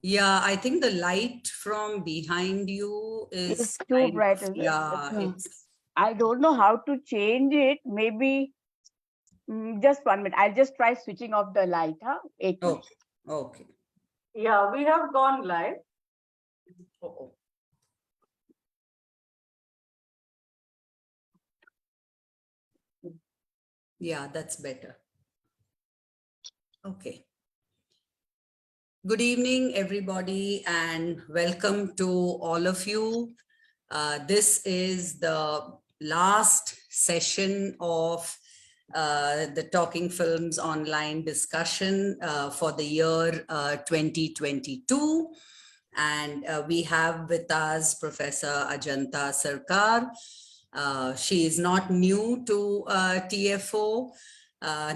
Yeah, I think the light from behind you It's is too kind bright, of, is it? yeah, it's I don't know how to change it. Maybe just 1 minute. I'll just try switching off the light. 8 minutes. okay. Okay. Yeah, we have gone live. Oh, yeah, that's better. Okay. Good evening, everybody, and welcome to all of you. This is the last session of the Talking Films online discussion for the year 2022. And we have with us Professor Ajanta Sircar. She is not new to TFO.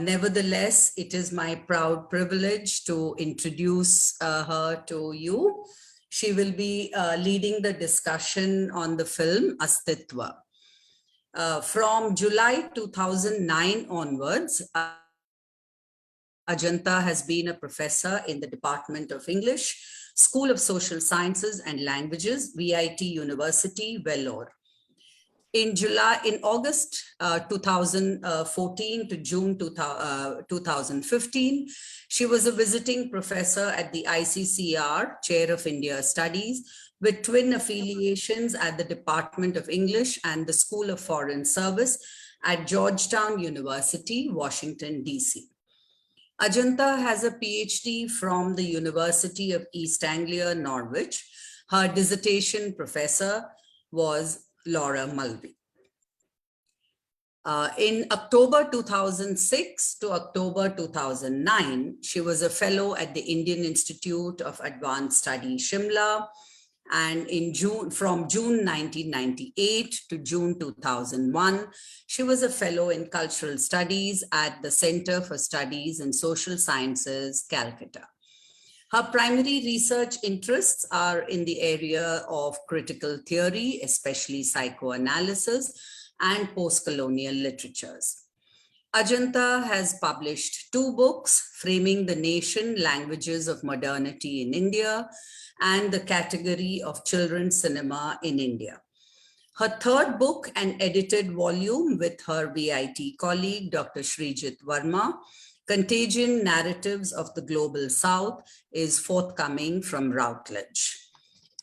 Nevertheless, it is my proud privilege to introduce her to you. She will be leading the discussion on the film ASTITVA. From July 2009 onwards, Ajanta has been a professor in the Department of English, School of Social Sciences and Languages, VIT University, Vellore. In August 2014 to June 2015, she was a visiting professor at the ICCR, Chair of India Studies, with twin affiliations at the Department of English and the School of Foreign Service at Georgetown University, Washington, D.C. Ajanta has a PhD from the University of East Anglia, Norwich. Her dissertation professor was Laura Mulvey. In October 2006 to October 2009, she was a fellow at the Indian Institute of Advanced Study, Shimla. And from June 1998 to June 2001, she was a fellow in cultural studies at the Center for Studies in Social Sciences, Calcutta. Her primary research interests are in the area of critical theory, especially psychoanalysis, and post-colonial literatures. Ajanta has published 2 books, Framing the Nation, Languages of Modernity in India, and the category of children's cinema in India. Her 3rd book, an edited volume with her VIT colleague, Dr. Srijit Verma, Contagion Narratives of the Global South, is forthcoming from Routledge.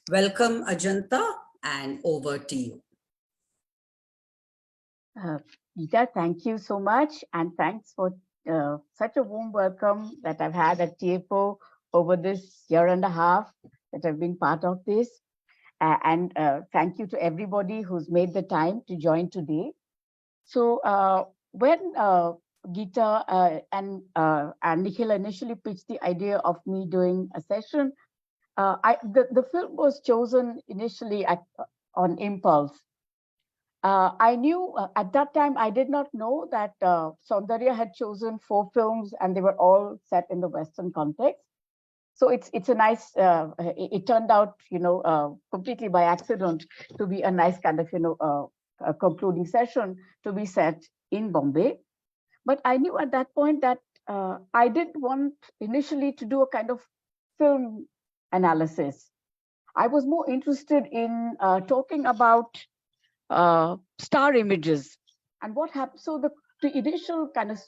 Welcome, Ajanta, and over to you. Geeta, thank you so much. And thanks for such a warm welcome that I've had at TFO over this year and a half that I've been part of this. And thank you to everybody who's made the time to join today. So when Geeta and Nikhil initially pitched the idea of me doing a session, the film was chosen initially on impulse. I knew at that time, I did not know that Saundarya had chosen 4 films and they were all set in the Western context. So it's a nice, it turned out, completely by accident to be a nice kind of, a concluding session to be set in Bombay. But I knew at that point that I didn't want initially to do a kind of film analysis. I was more interested in talking about star images and what happened. So the initial kind of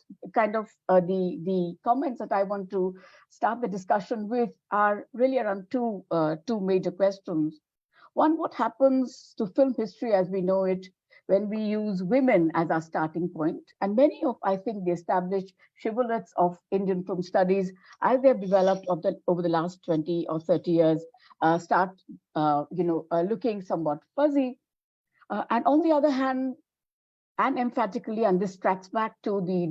the comments that I want to start the discussion with are really around two major questions. One, what happens to film history as we know it when we use women as our starting point? And many of, I think, the established shibboleths of Indian film studies, as they've developed over the last 20 or 30 years, start looking somewhat fuzzy. And on the other hand, and emphatically, and this tracks back to the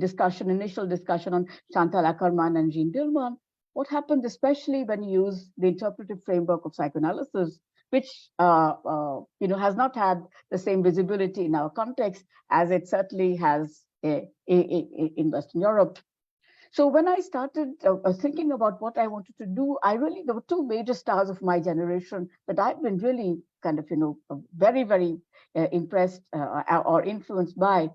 initial discussion on Chantal Ackerman and Jean Dillman, what happens especially when you use the interpretive framework of psychoanalysis, which has not had the same visibility in our context as it certainly has in Western Europe. So when I started thinking about what I wanted to do, there were 2 major stars of my generation that I've been really kind of, very, very impressed or influenced by.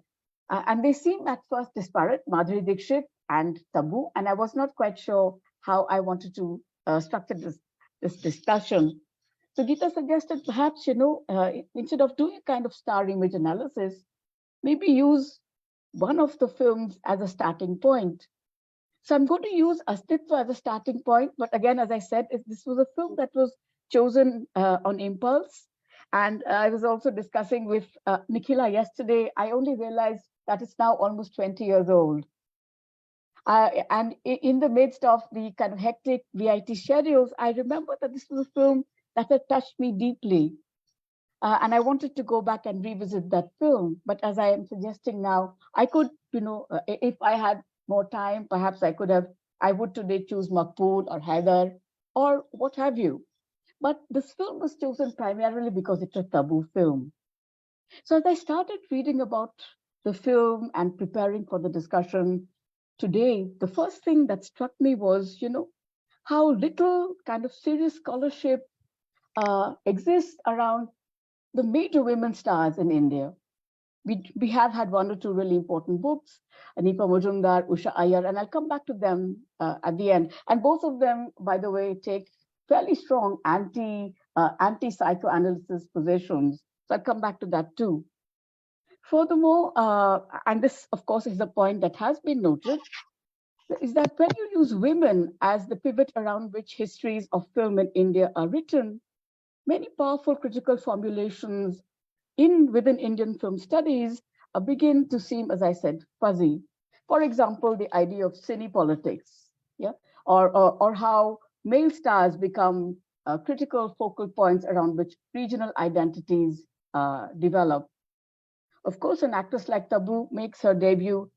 And they seemed at first disparate, Madhuri Dixit and Tabu. And I was not quite sure how I wanted to structure this discussion. So Geeta suggested perhaps, instead of doing a kind of star image analysis, maybe use one of the films as a starting point. So I'm going to use Astitva as a starting point. But again, as I said, this was a film that was chosen on impulse. And I was also discussing with Nikhila yesterday. I only realized that it's now almost 20 years old. And in the midst of the kind of hectic VIT schedules, I remember that this was a film that had touched me deeply. And I wanted to go back and revisit that film. But as I am suggesting now, I could, if I had more time, perhaps I would today choose Maqbool or Haider or what have you. But this film was chosen primarily because it's a taboo film. So as I started reading about the film and preparing for the discussion today, the first thing that struck me was, how little kind of serious scholarship exists around the major women stars in India. We have had one or two really important books, Anipa Majumdar, Usha Iyer, and I'll come back to them at the end. And both of them, by the way, take fairly strong anti-psychoanalysis positions. So I'll come back to that too. Furthermore, and this, of course, is the point that has been noted, is that when you use women as the pivot around which histories of film in India are written, many powerful critical formulations within Indian film studies begin to seem, as I said, fuzzy. For example, the idea of cine politics, yeah, or how male stars become critical focal points around which regional identities develop. Of course, an actress like Tabu makes her debut,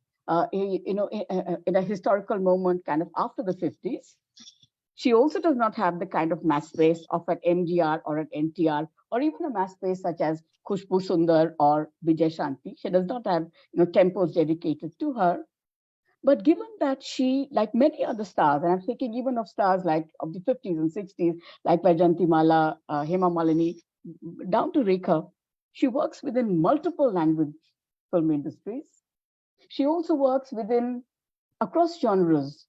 in a historical moment, kind of after the 50s. She also does not have the kind of mass base of an MGR or an NTR, or even a mass base such as Khushbu Sundar or Vijay Shanti. She does not have tempos dedicated to her. But given that she, like many other stars, and I'm thinking even of stars like of the 50s and 60s, like Vaijayanti Mala, Hema Malini, down to Rekha, she works within multiple language film industries. She also works across genres,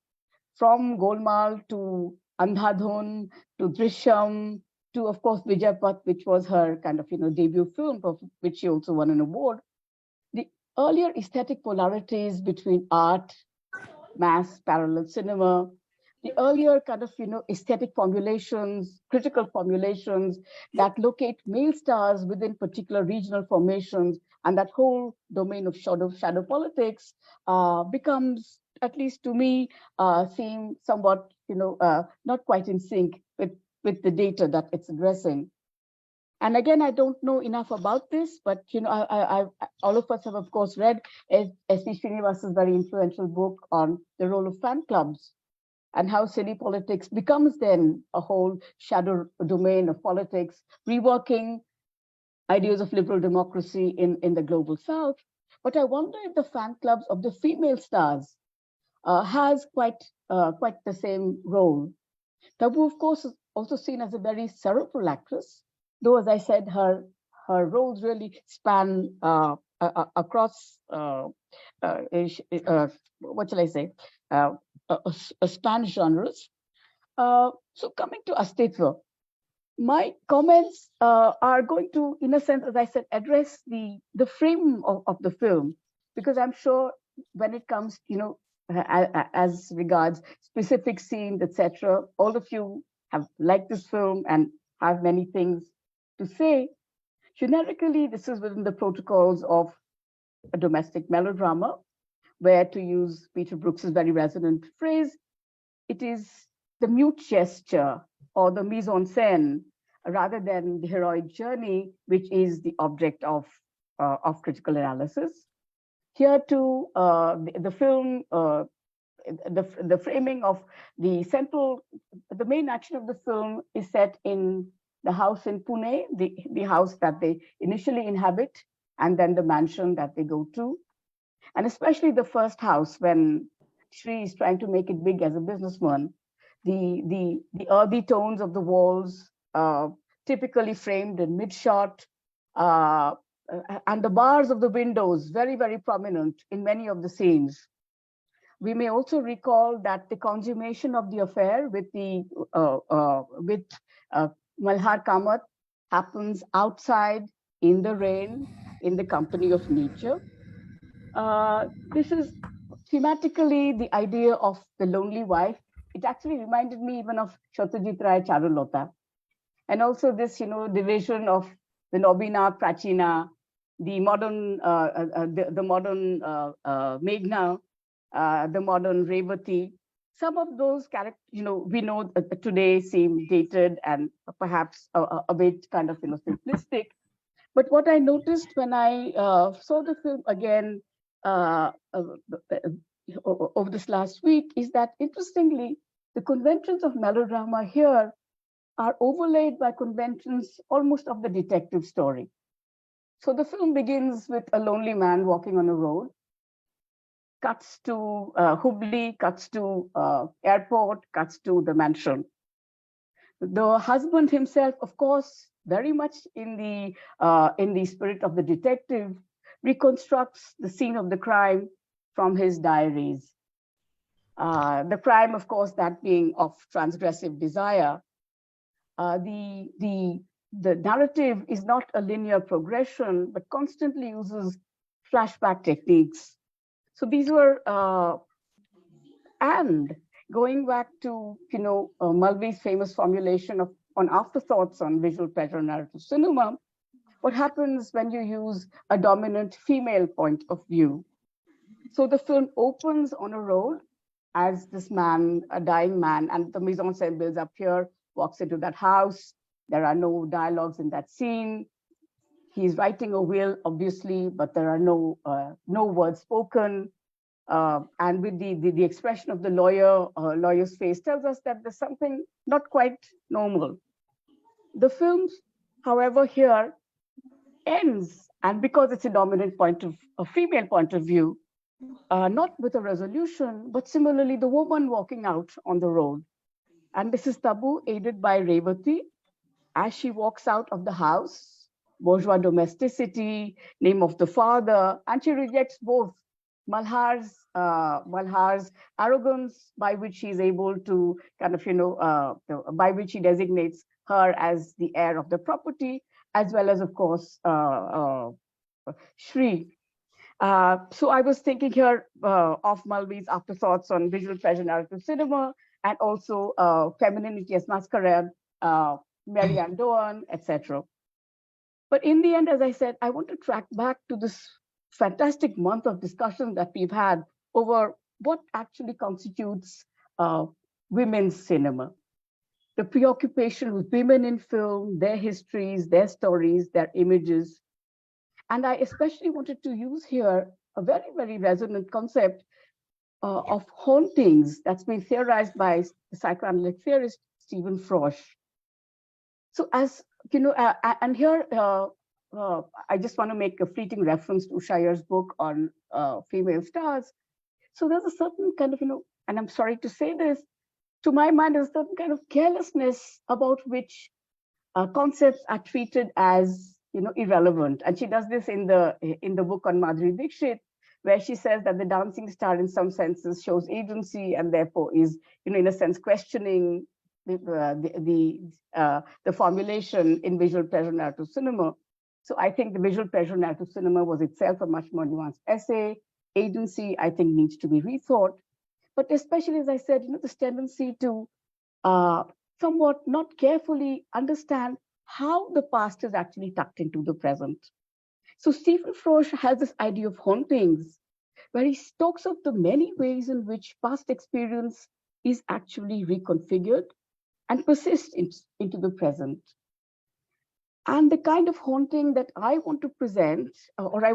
from Golmaal to Andhadhun to Drishyam to, of course, Vijaypath, which was her kind of debut film, for which she also won an award. The earlier aesthetic polarities between art, mass, parallel cinema, the earlier kind of aesthetic formulations, critical formulations that locate male stars within particular regional formations, and that whole domain of shadow politics becomes, at least to me, seem somewhat not quite in sync with the data that it's addressing. And again, I don't know enough about this, but all of us have, of course, read S.D. Srinivasa's very influential book on the role of fan clubs and how city politics becomes then a whole shadow domain of politics, reworking ideas of liberal democracy in the global South. But I wonder if the fan clubs of the female stars has quite the same role. Tabu, of course, is also seen as a very cerebral actress, though, as I said, her roles really span across what shall I say, span genres. So coming to Astitva, my comments are going to, in a sense, as I said, address the frame of the film, because I'm sure when it comes, as regards specific scenes, etc., all of you have liked this film and have many things to say. Generically, this is within the protocols of a domestic melodrama, where, to use Peter Brooks's very resonant phrase, it is the mute gesture or the mise en scène rather than the heroic journey, which is the object of critical analysis. Here too, the film, the framing of the main action of the film is set in the house in Pune, the house that they initially inhabit, and then the mansion that they go to. And especially the first house, when Shri is trying to make it big as a businessman, the earthy tones of the walls, typically framed in mid-shot, and the bars of the windows, very, very prominent in many of the scenes. We may also recall that the consummation of the affair with Malhar Kamath happens outside in the rain in the company of nature. This is thematically the idea of the lonely wife. It actually reminded me even of Satyajit Ray Charulata, and also this, division of the Nobina Prachina, the modern, the modern Meghna, the modern Revati. Some of those characters, we know today seem dated and perhaps a bit kind of, simplistic. But what I noticed when I saw the film again over this last week is that, interestingly, the conventions of melodrama here are overlaid by conventions almost of the detective story. So the film begins with a lonely man walking on a road, cuts to Hubli, cuts to airport, cuts to the mansion. The husband himself, of course, very much in the spirit of the detective, reconstructs the scene of the crime from his diaries. The crime, of course, that being of transgressive desire. The narrative is not a linear progression, but constantly uses flashback techniques. So these were, and going back to, Mulvey's famous formulation of on afterthoughts on visual pleasure narrative cinema, what happens when you use a dominant female point of view? So the film opens on a road as this man, a dying man, and the mise en scène builds up here, walks into that house. There are no dialogues in that scene. He's writing a will, obviously, but there are no words spoken. And with the expression of the lawyer's face tells us that there's something not quite normal. The film, however, here ends, and because it's a dominant a female point of view, not with a resolution, but similarly the woman walking out on the road. And this is Tabu, aided by Revati, as she walks out of the house, bourgeois domesticity, name of the father, and she rejects both Malhar's arrogance, by which she's able to kind of, by which he designates her as the heir of the property, as well as, of course, Shri. So I was thinking here of Mulvey's afterthoughts on visual pleasure narrative cinema, and also femininity as masquerade, Mary Ann Doan, etc. But in the end, as I said, I want to track back to this fantastic month of discussion that we've had over what actually constitutes women's cinema. The preoccupation with women in film, their histories, their stories, their images. And I especially wanted to use here a very, very resonant concept of hauntings that's been theorized by the psychoanalytic theorist Stephen Frosch. So as you know, and here I just want to make a fleeting reference to Shirer's book on female stars. So there's a certain kind of, and I'm sorry to say this, to my mind, there's a certain kind of carelessness about which concepts are treated as, irrelevant. And she does this in the book on Madhuri Dixit, where she says that the dancing star, in some senses, shows agency and therefore is, in a sense, questioning the formulation in visual pleasure narrative cinema. So I think the visual pleasure narrative cinema was itself a much more nuanced essay. Agency, I think, needs to be rethought. But especially, as I said, this tendency to somewhat not carefully understand how the past is actually tucked into the present. So Stephen Frosch has this idea of hauntings, where he talks of the many ways in which past experience is actually reconfigured and persists into the present. And the kind of haunting that I want to present, or I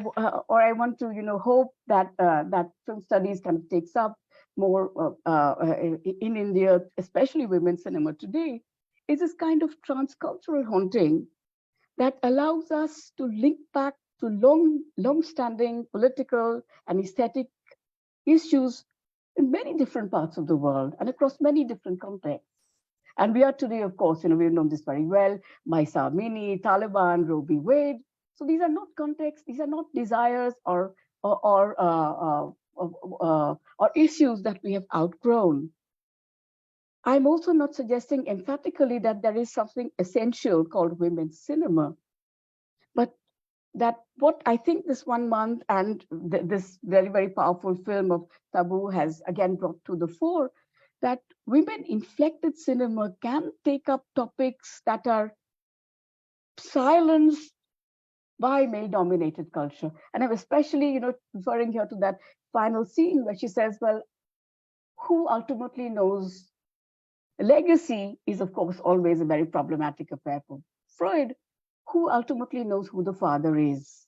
want to, hope that that film studies kind of takes up more in India, especially women's cinema today, is this kind of transcultural haunting that allows us to link back to long-standing political and aesthetic issues in many different parts of the world and across many different contexts. And we are today, of course, we've known this very well, Mahsa Amini, Taliban, Roe v. Wade. So these are not contexts, these are not desires or or issues that we have outgrown. I'm also not suggesting emphatically that there is something essential called women's cinema, but that what I think this 1 month and this very, very powerful film of Taboo has again brought to the fore, that women inflected cinema can take up topics that are silenced by male-dominated culture. And I'm especially, referring here to that final scene where she says, well, who ultimately knows? Legacy is, of course, always a very problematic affair for Freud. Who ultimately knows who the father is?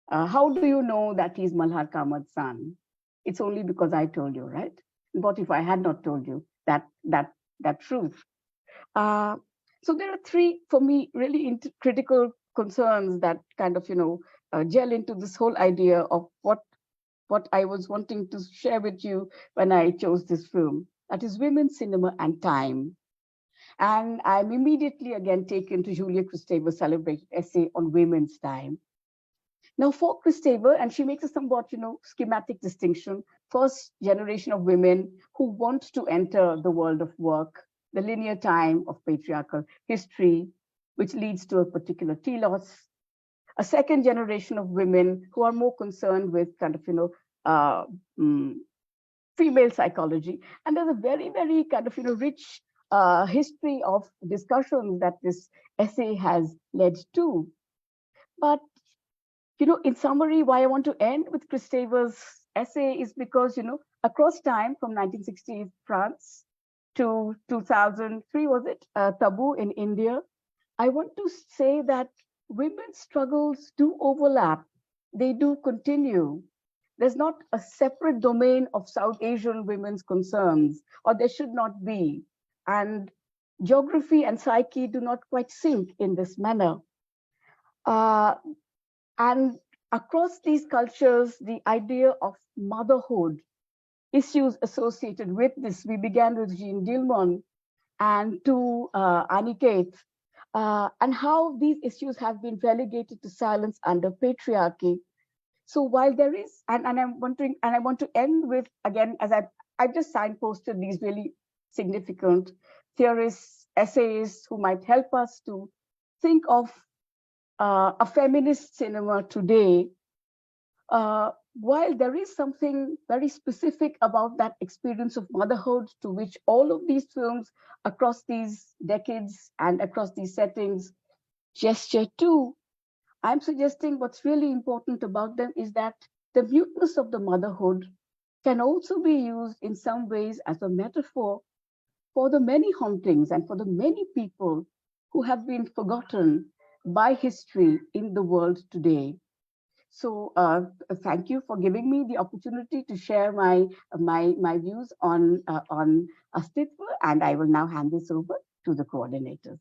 How do you know that he's Malhar Kamat's son? It's only because I told you, right? What if I had not told you that truth? So there are three, for me, really critical concerns that kind of, gel into this whole idea of what I was wanting to share with you when I chose this film. That is women's cinema and time. And I'm immediately again taken to Julia Kristeva's celebrated essay on women's time. Now, for Kristeva, and she makes a somewhat, schematic distinction, first generation of women who want to enter the world of work, the linear time of patriarchal history, which leads to a particular telos. A second generation of women who are more concerned with kind of, female psychology. And there's a very, very kind of, rich history of discussion that this essay has led to. But in summary, why I want to end with Kristeva's essay is because, across time from 1960s France to 2003, was it, Taboo in India, I want to say that women's struggles do overlap. They do continue. There's not a separate domain of South Asian women's concerns, or there should not be. And geography and psyche do not quite sync in this manner. And across these cultures, the idea of motherhood, issues associated with this, we began with Jean Dillman and to Aniket, and how these issues have been relegated to silence under patriarchy. So while there is, and I'm wondering, and I want to end with, again, as I've just signposted these really significant theorists, essayists who might help us to think of a feminist cinema today, while there is something very specific about that experience of motherhood to which all of these films across these decades and across these settings gesture to, I'm suggesting what's really important about them is that the muteness of the motherhood can also be used in some ways as a metaphor for the many hauntings and for the many people who have been forgotten by history in the world today. So thank you for giving me the opportunity to share my views on ASTITVA, and I will now hand this over to the coordinators.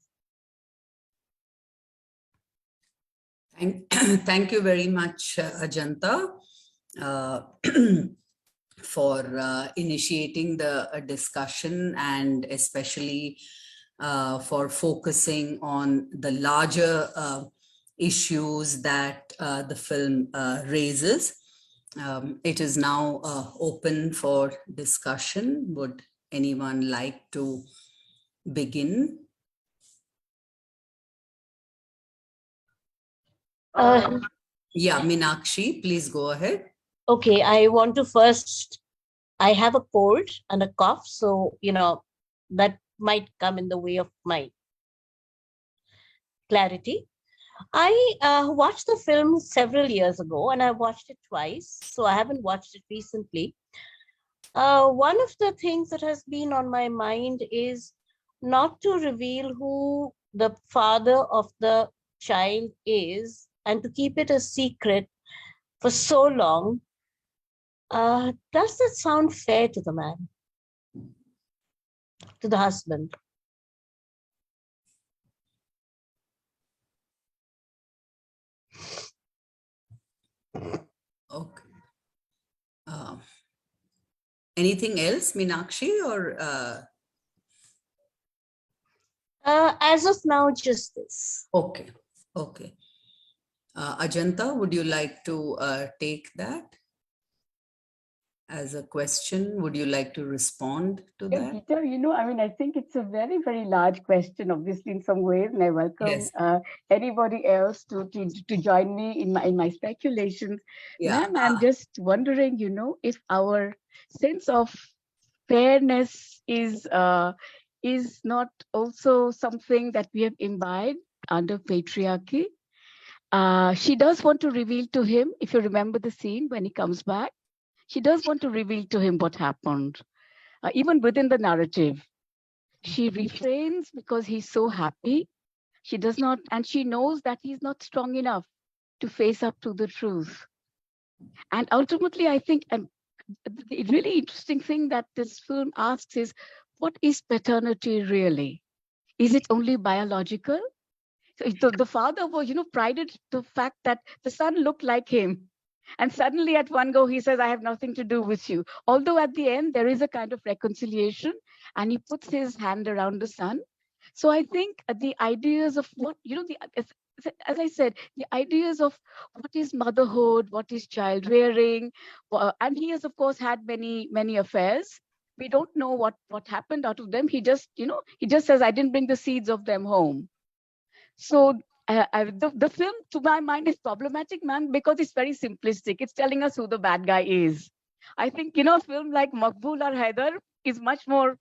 Thank you very much, Ajanta, for initiating the discussion, and especially for focusing on the larger issues that the film raises. It is now open for discussion. Would anyone like to begin? Yeah, Meenakshi, please go ahead. Okay, I want to first, I have a cold and a cough, so, that might come in the way of my clarity. I watched the film several years ago and I watched it twice, so I haven't watched it recently. One of the things that has been on my mind is not to reveal who the father of the child is and to keep it a secret for so long. Does that sound fair to the man, to the husband? Okay. Anything else, Meenakshi, or? As of now, just this. Okay, okay. Ajanta, would you like to take that? as a question. Would you like to respond to Yeah, that? Geeta, I mean, I think it's a very, very large question, obviously, in some ways, and I welcome Yes. anybody else to join me in my speculations. Yeah. Ma'am, I'm just wondering, if our sense of fairness is not also something that we have imbibed under patriarchy. She does want to reveal to him, if you remember the scene when he comes back, she does want to reveal to him what happened, even within the narrative. She refrains because he's so happy. She does not, and she knows that he's not strong enough to face up to the truth. And ultimately, I think the really interesting thing that this film asks is, what is paternity really? Is it only biological? So the father was, prided the fact that the son looked like him. And suddenly at one go, he says, I have nothing to do with you. Although at the end, there is a kind of reconciliation and he puts his hand around the son. So I think the ideas of what, as I said, the ideas of what is motherhood, what is child rearing, and he has, of course, had many, many affairs. We don't know what happened out of them. He just says, I didn't bring the seeds of them home. So the film, to my mind, is problematic, man, because it's very simplistic. It's telling us who the bad guy is. I think a film like Makbul or Haider is much more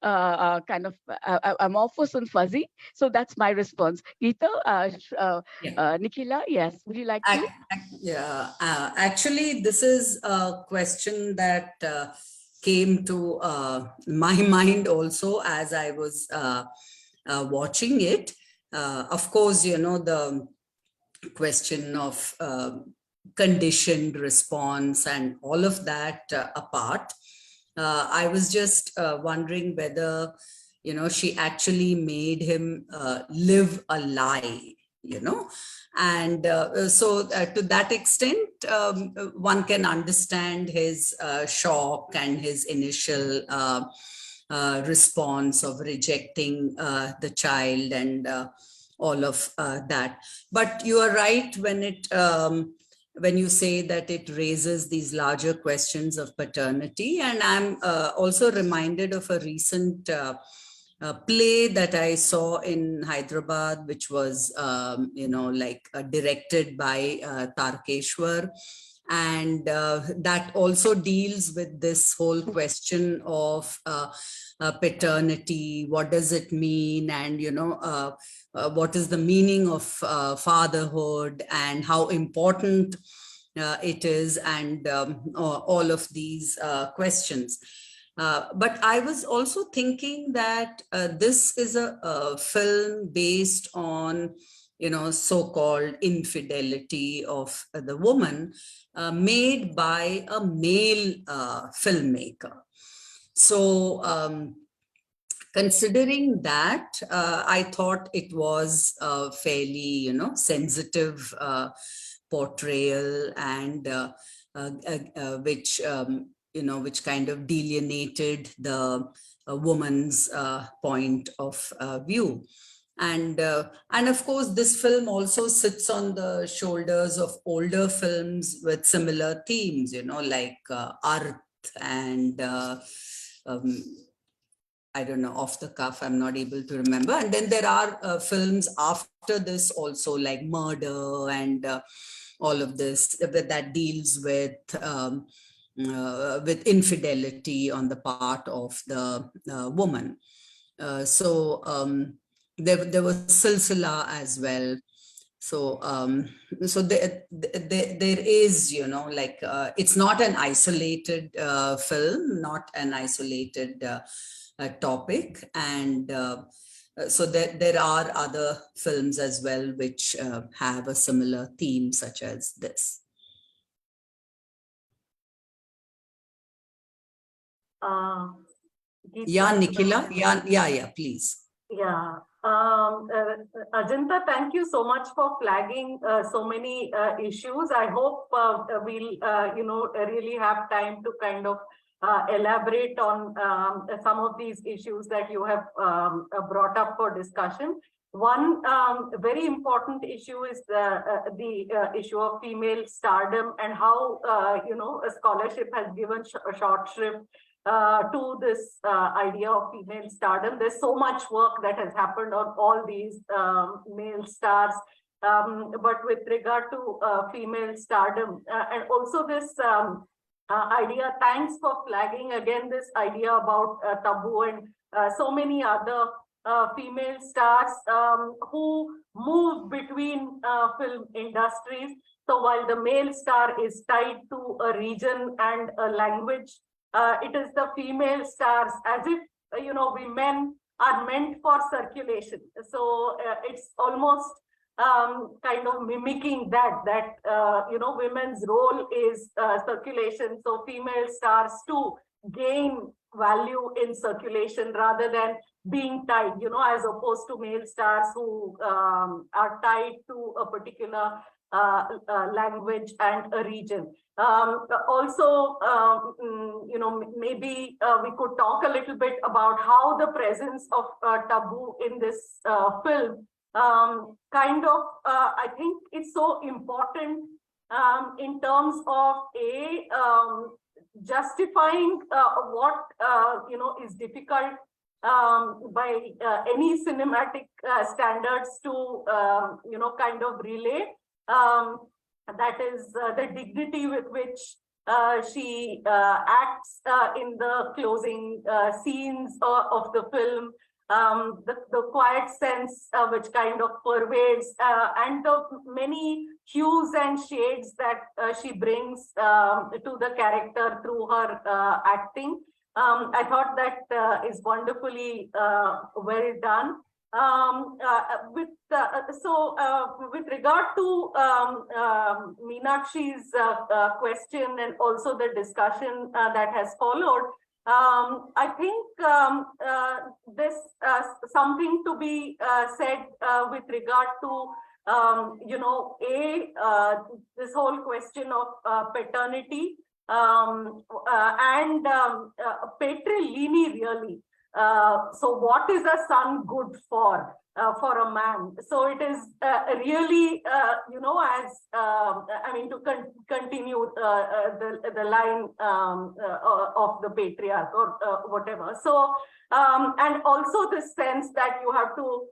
kind of amorphous and fuzzy. So that's my response. Geeta, Yeah. Nikhila, yes, would you like to? Yeah, actually, this is a question that came to my mind also as I was watching it. Of course, the question of conditioned response and all of that apart. I was just wondering whether, she actually made him live a lie, and so to that extent, one can understand his shock and his initial response of rejecting the child and all of that. But you are right when you say that it raises these larger questions of paternity. And I'm also reminded of a recent play that I saw in Hyderabad, which was, directed by Tarkeshwar. And that also deals with this whole question of paternity. What does it mean? And, what is the meaning of fatherhood and how important it is, and all of these questions. But I was also thinking that this is a film based on, so-called infidelity of the woman, made by a male filmmaker. So, considering that, I thought it was a fairly, sensitive portrayal, and which kind of delineated the woman's point of view. And of course, this film also sits on the shoulders of older films with similar themes, like Arth and um, I don't know, off the cuff, I'm not able to remember. And then there are films after this also, like Murder and all of this that deals with infidelity on the part of the woman. There was Silsila as well. So there is, it's not an isolated film, not an isolated topic. And so there are other films as well which have a similar theme such as this. Yeah, Nikhila. Yeah, please. Yeah. Ajanta, thank you so much for flagging so many issues. I hope we'll, really have time to kind of elaborate on some of these issues that you have brought up for discussion. One very important issue is the issue of female stardom, and how a scholarship has given a short shrift to this idea of female stardom. There's so much work that has happened on all these male stars, but with regard to female stardom, and also this idea, thanks for flagging again this idea about taboo and so many other female stars who move between film industries. So while the male star is tied to a region and a language, it is the female stars, as if we men are meant for circulation. So it's almost kind of mimicking that women's role is circulation. So female stars too gain value in circulation rather than being tied, as opposed to male stars who are tied to a particular language and a region. Also, maybe we could talk a little bit about how the presence of taboo in this film I think it's so important in terms of justifying what is difficult by any cinematic standards to kind of relay. That is the dignity with which she acts in the closing scenes of the film. The quiet sense which kind of pervades, and the many hues and shades that she brings to the character through her acting. I thought that is wonderfully well done. With regard to Meenakshi's question and also the discussion that has followed, I think there's something to be said with regard to this whole question of paternity and patrilineal, really. So what is a son good for a man? So it is really, as to continue the line of the patriarch or whatever. So, and also the sense that you have to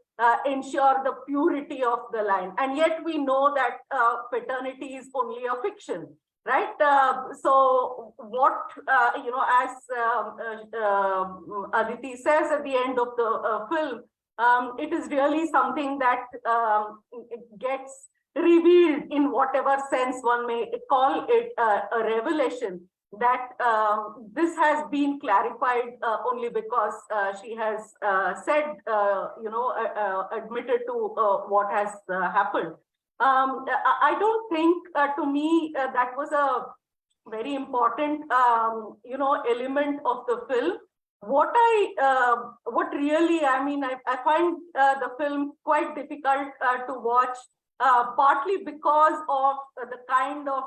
ensure the purity of the line. And yet we know that paternity is only a fiction. Right. So what, as Aditi says at the end of the film, it is really something that gets revealed in whatever sense one may call it a revelation, that this has been clarified only because she has said, admitted to what has happened. I don't think, to me, that was a very important, element of the film. What really, I find the film quite difficult to watch, partly because of the kind of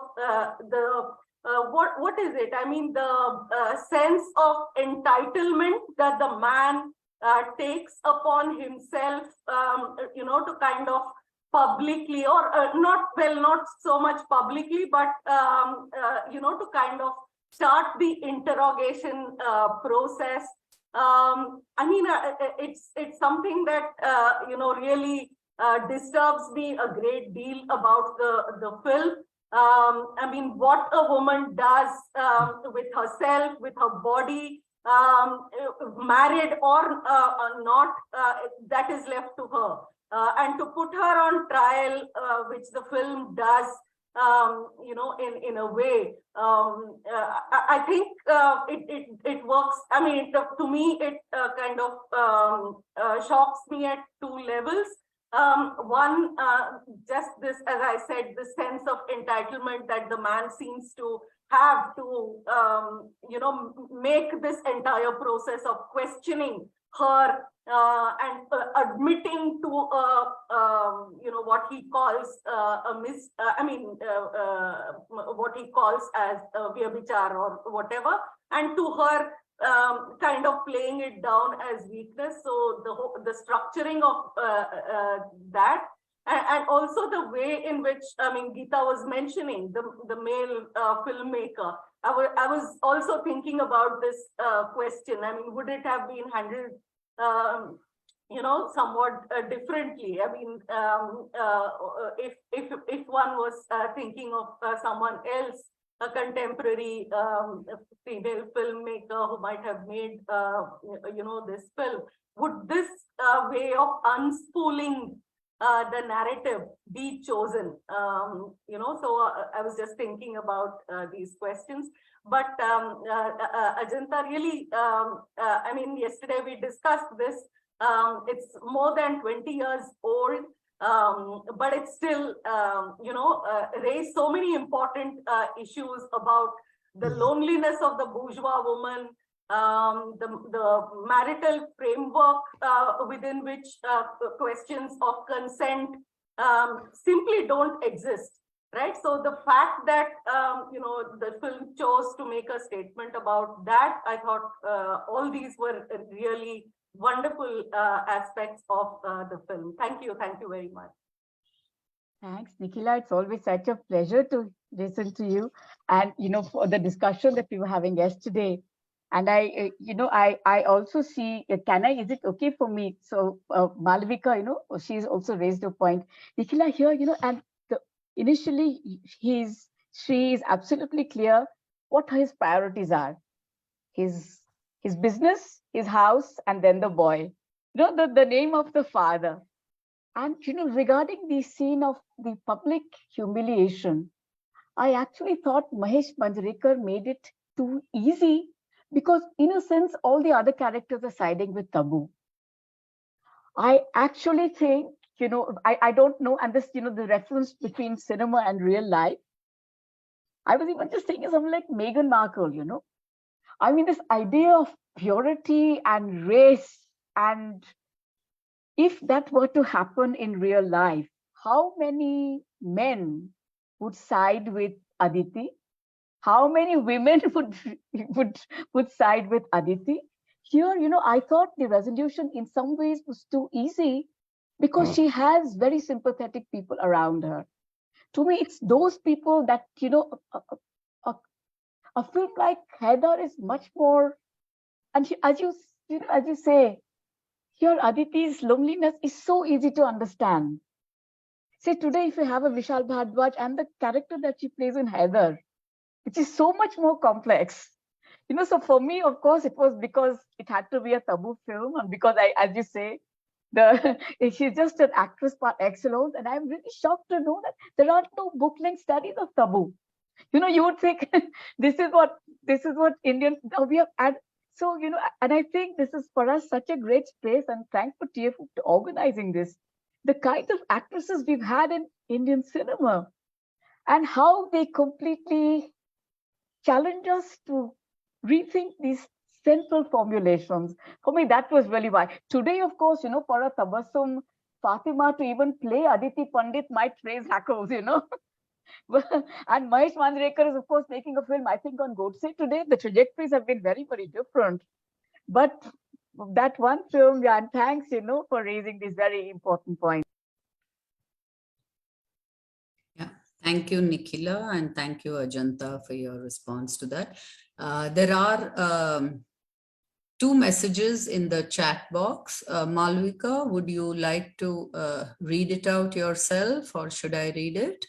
what is it? The sense of entitlement that the man takes upon himself, to kind of publicly, or not so much publicly, but to kind of start the interrogation process. It's something that really disturbs me a great deal about the film. What a woman does with herself, with her body, married or not, that is left to her. And to put her on trial, which the film does, in a way, I think it works. To me, it kind of shocks me at two levels. One, just this, as I said, the sense of entitlement that the man seems to have to, make this entire process of questioning her and admitting to what he calls what he calls as vyabhichar or whatever, and to her kind of playing it down as weakness. So the structuring of that, and also the way in which, I mean, Geeta was mentioning the male filmmaker. I was also thinking about this question. I mean, would it have been handled, somewhat differently? I mean, if one was thinking of someone else, a contemporary female filmmaker who might have made, this film, would this way of unspooling the narrative be chosen? So I was just thinking about these questions. But Ajanta, really, I mean, yesterday we discussed this. It's more than 20 years old, but it's still, raised so many important issues about the loneliness of the bourgeois woman, the marital framework within which questions of consent simply don't exist, right? So the fact that, the film chose to make a statement about that, I thought all these were really wonderful aspects of the film. Thank you very much. Thanks, Nikhila. It's always such a pleasure to listen to you, and for the discussion that we were having yesterday. And I also see. Is it okay for me? So Malavika, she's also raised a point. Nikhila here, and initially she is absolutely clear what his priorities are. His business, his house, and then the boy. The name of the father. And regarding the scene of the public humiliation, I actually thought Mahesh Manjrekar made it too easy, because in a sense, all the other characters are siding with Tabu. I actually think, I don't know, and this, the reference between cinema and real life, I was even just thinking something like Meghan Markle, I mean, this idea of purity and race, and if that were to happen in real life, how many men would side with Aditi? How many women would side with Aditi? Here, I thought the resolution in some ways was too easy, because she has very sympathetic people around her. To me, it's those people that, a film like Heather is much more, and as you say, here Aditi's loneliness is so easy to understand. Say today, if you have a Vishal Bhardwaj and the character that she plays in Heather, which is so much more complex. So for me, of course, it was because it had to be a Tabu film, and because as you say, she's just an actress par excellence, and I'm really shocked to know that there are no book-length studies of Tabu. You would think this is what Indian we have had. So and I think this is for us such a great space, and thanks for TF for organizing this. The kind of actresses we've had in Indian cinema, and how they completely challenge us to rethink these central formulations. For me, that was really why. Today, of course, for a Tabassum Fatima to even play Aditi Pandit might raise hackles, And Mahesh Manjrekar is, of course, making a film, I think, on Godse today. The trajectories have been very, very different. But that one film, yeah, and thanks, for raising these very important points. Yeah, thank you, Nikhila, and thank you, Ajanta, for your response to that. There are two messages in the chat box. Malvika, would you like to read it out yourself, or should I read it?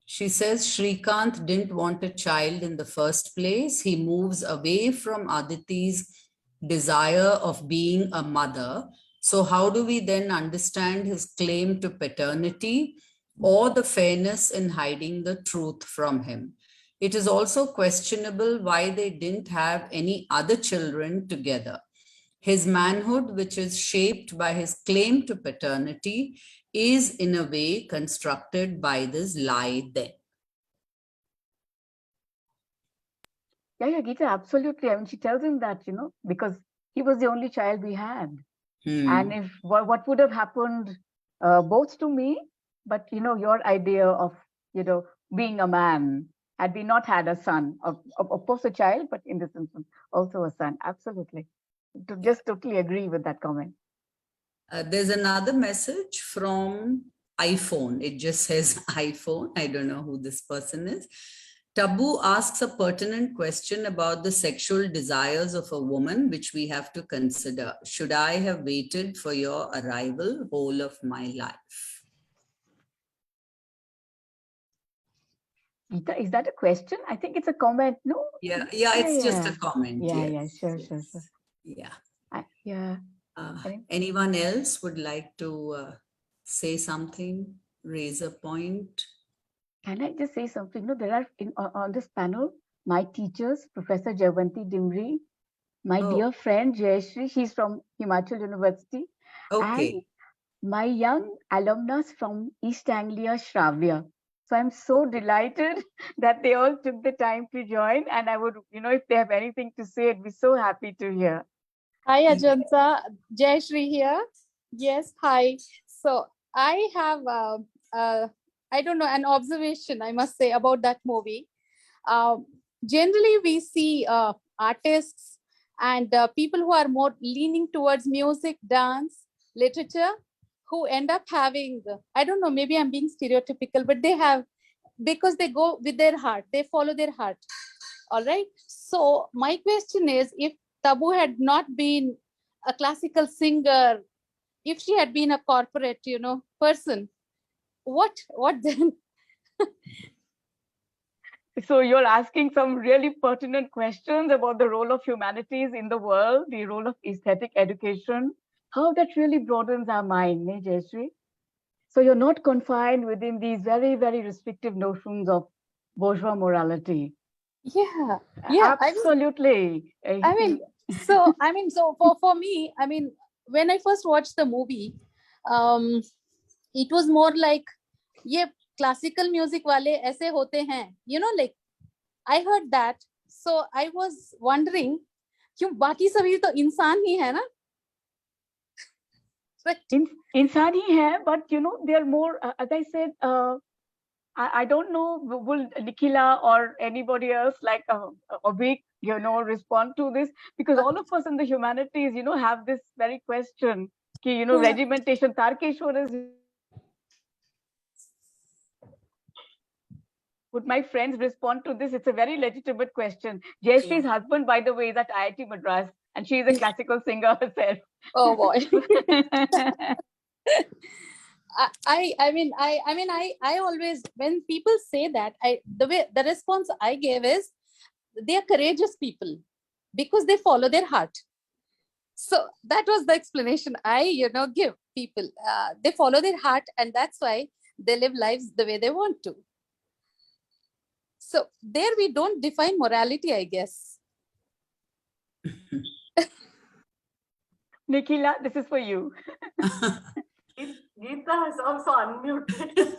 She says Shrikant didn't want a child in the first place. He moves away from Aditi's desire of being a mother. So how do we then understand his claim to paternity, or the fairness in hiding the truth from him? It is also questionable why they didn't have any other children together. His manhood, which is shaped by his claim to paternity, is in a way constructed by this lie then. Yeah, Geeta, absolutely. I mean, she tells him that, because he was the only child we had. And if what would have happened both to me, but, your idea of, being a man, had we not had a son, of course a child, but in this instance also a son. Absolutely. Just totally agree with that comment. There's another message from iPhone. It just says iPhone. I don't know who this person is. Tabu asks a pertinent question about the sexual desires of a woman, which we have to consider. Should I have waited for your arrival whole of my life? Is that a question? I think it's a comment. No. Yeah, it's just a comment. Yeah, sure. Yeah. Yeah. Anyone else would like to say something, raise a point? Can I just say something? No, there are on this panel, my teachers, Professor Jayanti Dimri, my dear friend Jayashree, she's from Himachal University, and my young alumnus from East Anglia, Shravya. So I'm so delighted that they all took the time to join, and I would, if they have anything to say, I'd be so happy to hear. Hi, Ajanta. Jayashree here. Yes, hi. So I have, I don't know, an observation, I must say, about that movie. Generally, we see artists and people who are more leaning towards music, dance, literature, who end up having, I don't know, maybe I'm being stereotypical, but they have, because they go with their heart, they follow their heart. All right. So my question is, if Tabu had not been a classical singer, if she had been a corporate, person, what then? So you're asking some really pertinent questions about the role of humanities in the world, the role of aesthetic education, how that really broadens our mind, Jayashree? So you're not confined within these very, very restrictive notions of bourgeois morality. Yeah, absolutely. So for me, when I first watched the movie, it was more like, ये classical music वाले ऐसे होते हैं, like I heard that, so I was wondering, क्यों बाकी सभी तो इंसान ही है ना? इंसान ही है, but they are more, as I said, I don't know, will Nikhila or anybody else like Avik, respond to this? Because all of us in the humanities, have this very question, regimentation. Tarkeshwar is. Would my friends respond to this? It's a very legitimate question. Jayashree's husband, by the way, is at IIT Madras, and she is a classical singer herself. Oh boy. I always, when people say that, the response I gave is, they are courageous people because they follow their heart. So that was the explanation I, give people. They follow their heart, and that's why they live lives the way they want to. So there we don't define morality, I guess. Nikhila, this is for you. Geeta is also unmuted.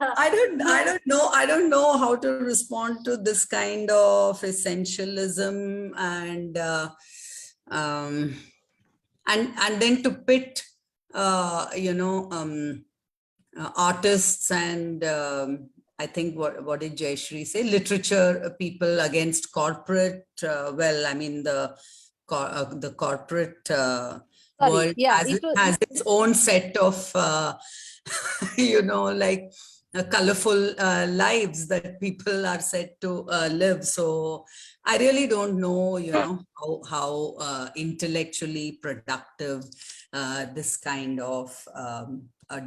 I don't know how to respond to this kind of essentialism and then to pit artists and I think what did Jayashree say? Literature people against corporate. Well, I mean the corporate world has its own set of like colorful lives that people are said to live. So I really don't know, how intellectually productive this kind of a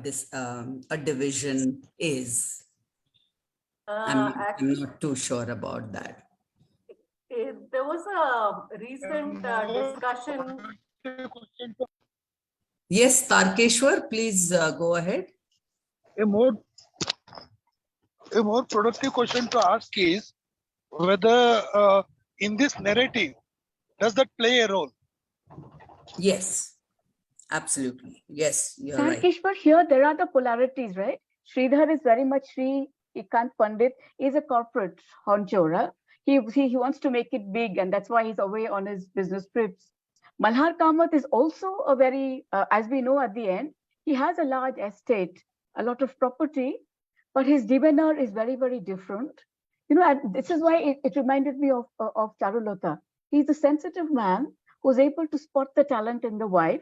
division is. I'm not too sure about that. There was a recent discussion. Yes, Tarkeshwar, please go ahead. A more productive question to ask is whether in this narrative, does that play a role? Yes, absolutely. Yes, you're right. Tarkeshwar, here there are the polarities, right? Sridhar is very much Shrikant Pandit is a corporate honcho, right? He wants to make it big, and that's why he's away on his business trips. Malhar Kamath is also a very, as we know at the end, he has a large estate, a lot of property, but his demeanor is very, very different. And this is why it reminded me of Charulata. He's a sensitive man who's able to spot the talent in the wife.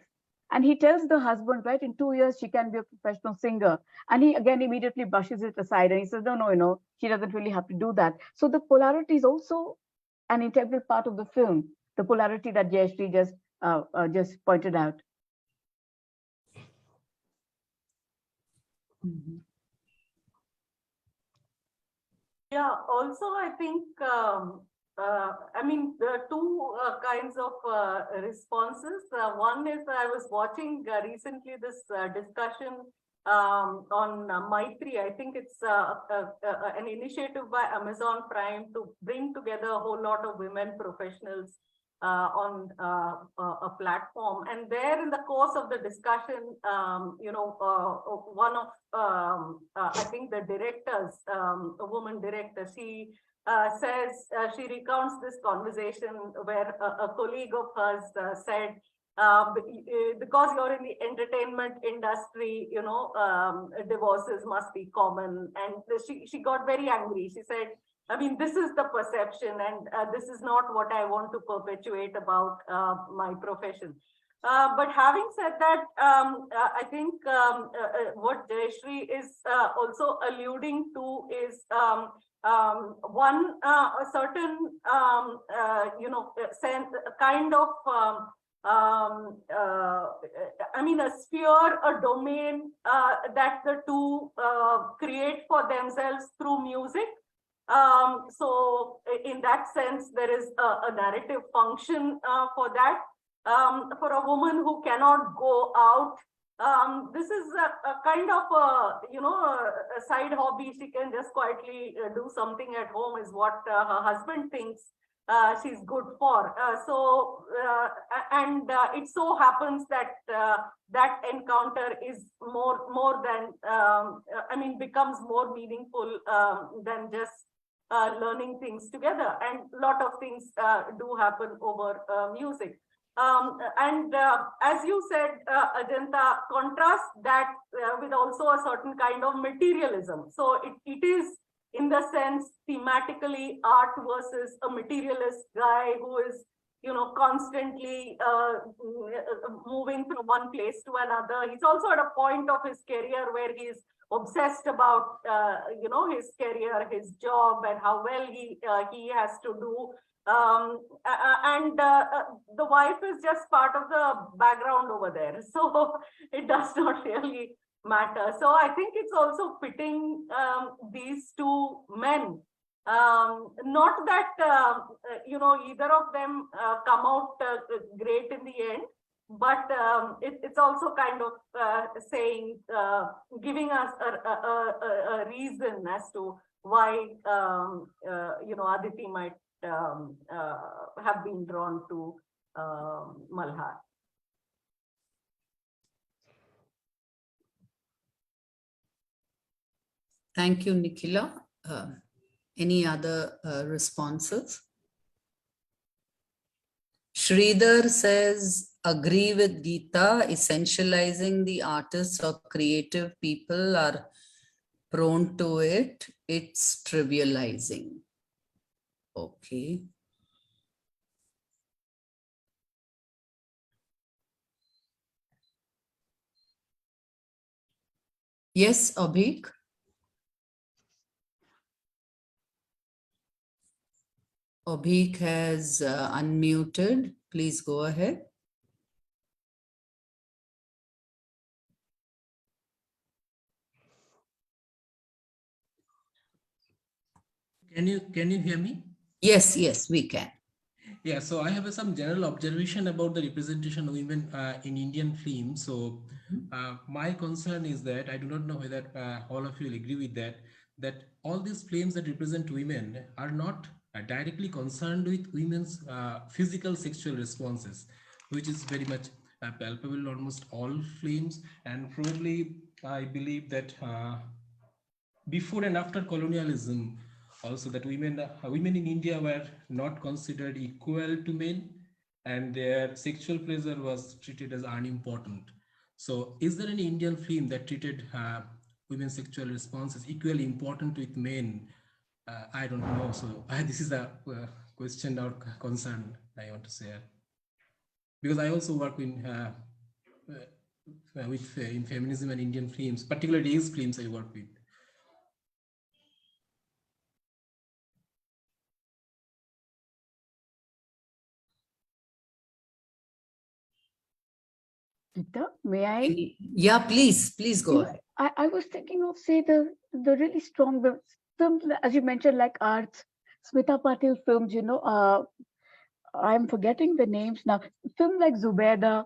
And he tells the husband, right, in 2 years, she can be a professional singer. And he again immediately brushes it aside and he says, no, she doesn't really have to do that. So the polarity is also an integral part of the film, the polarity that Jayashree just pointed out. Mhm. Yeah, also, I think, there are two kinds of responses. One is I was watching recently this discussion on Maitri. I think it's an initiative by Amazon Prime to bring together a whole lot of women professionals on a platform. And there, in the course of the discussion, one of I think the directors, a woman director, she says, she recounts this conversation where a colleague of hers said, because you're in the entertainment industry, divorces must be common. And she got very angry. She said, this is the perception, and this is not what I want to perpetuate about my profession. But having said that, I think what Jayashree is also alluding to is one a certain sense, kind of a sphere, a domain that the two create for themselves through music. So in that sense, there is a narrative function for that. For a woman who cannot go out, this is a kind of a side hobby. She can just quietly do something at home, is what her husband thinks she's good for. It so happens that that encounter is more than becomes more meaningful than just learning things together. And a lot of things do happen over music. As you said, Ajanta, contrast that with also a certain kind of materialism. So it is, in the sense, thematically, art versus a materialist guy who is, constantly moving from one place to another. He's also at a point of his career where he's obsessed about, his career, his job, and how well he has to do. The wife is just part of the background over there, so it does not really matter. So I think it's also fitting these two men. Not that either of them come out great in the end, but it's also kind of saying, giving us a reason as to why Aditi might have been drawn to Malhar. Thank you, Nikhila. Any other responses? Sridhar says, agree with Geeta, essentializing the artists or creative people are prone to it. It's trivializing. Okay. Yes, Abhik. Abhik has unmuted. Please go ahead. Can you hear me? Yes, we can. Yeah, so I have some general observation about the representation of women in Indian films. So my concern is that I do not know whether all of you will agree with that all these films that represent women are not directly concerned with women's physical sexual responses, which is very much palpable in almost all films. And probably I believe that before and after colonialism, also that women in India were not considered equal to men, and their sexual pleasure was treated as unimportant. So is there any Indian film that treated women's sexual responses equally important with men, I don't know. So this is a question or concern I want to share, because I also work in feminism and Indian films, particularly these films I work with. Gita, may I? Yeah, please go ahead. I was thinking of, say, the really strong films, as you mentioned, like Arts, Smita Patil films, I'm forgetting the names now. Film like Zubeda.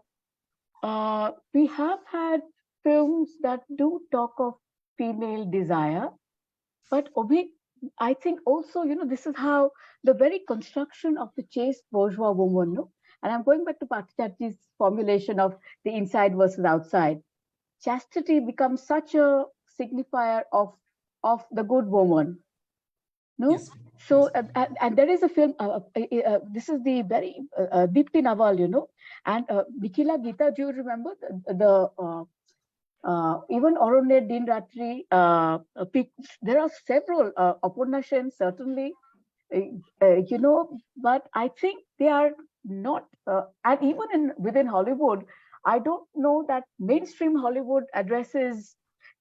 We have had films that do talk of female desire, but I think also, this is how the very construction of the chaste bourgeois woman, no? And I'm going back to Patriarchy's formulation of the inside versus outside. Chastity becomes such a signifier of the good woman, no? Yes. So, Yes. and there is a film, this is the very Deepti Nawal, and Nikhila Gita, do you remember even Orone Din Ratri, there are several, Apurnashen certainly, but I think they are not, and even within Hollywood, I don't know that mainstream Hollywood addresses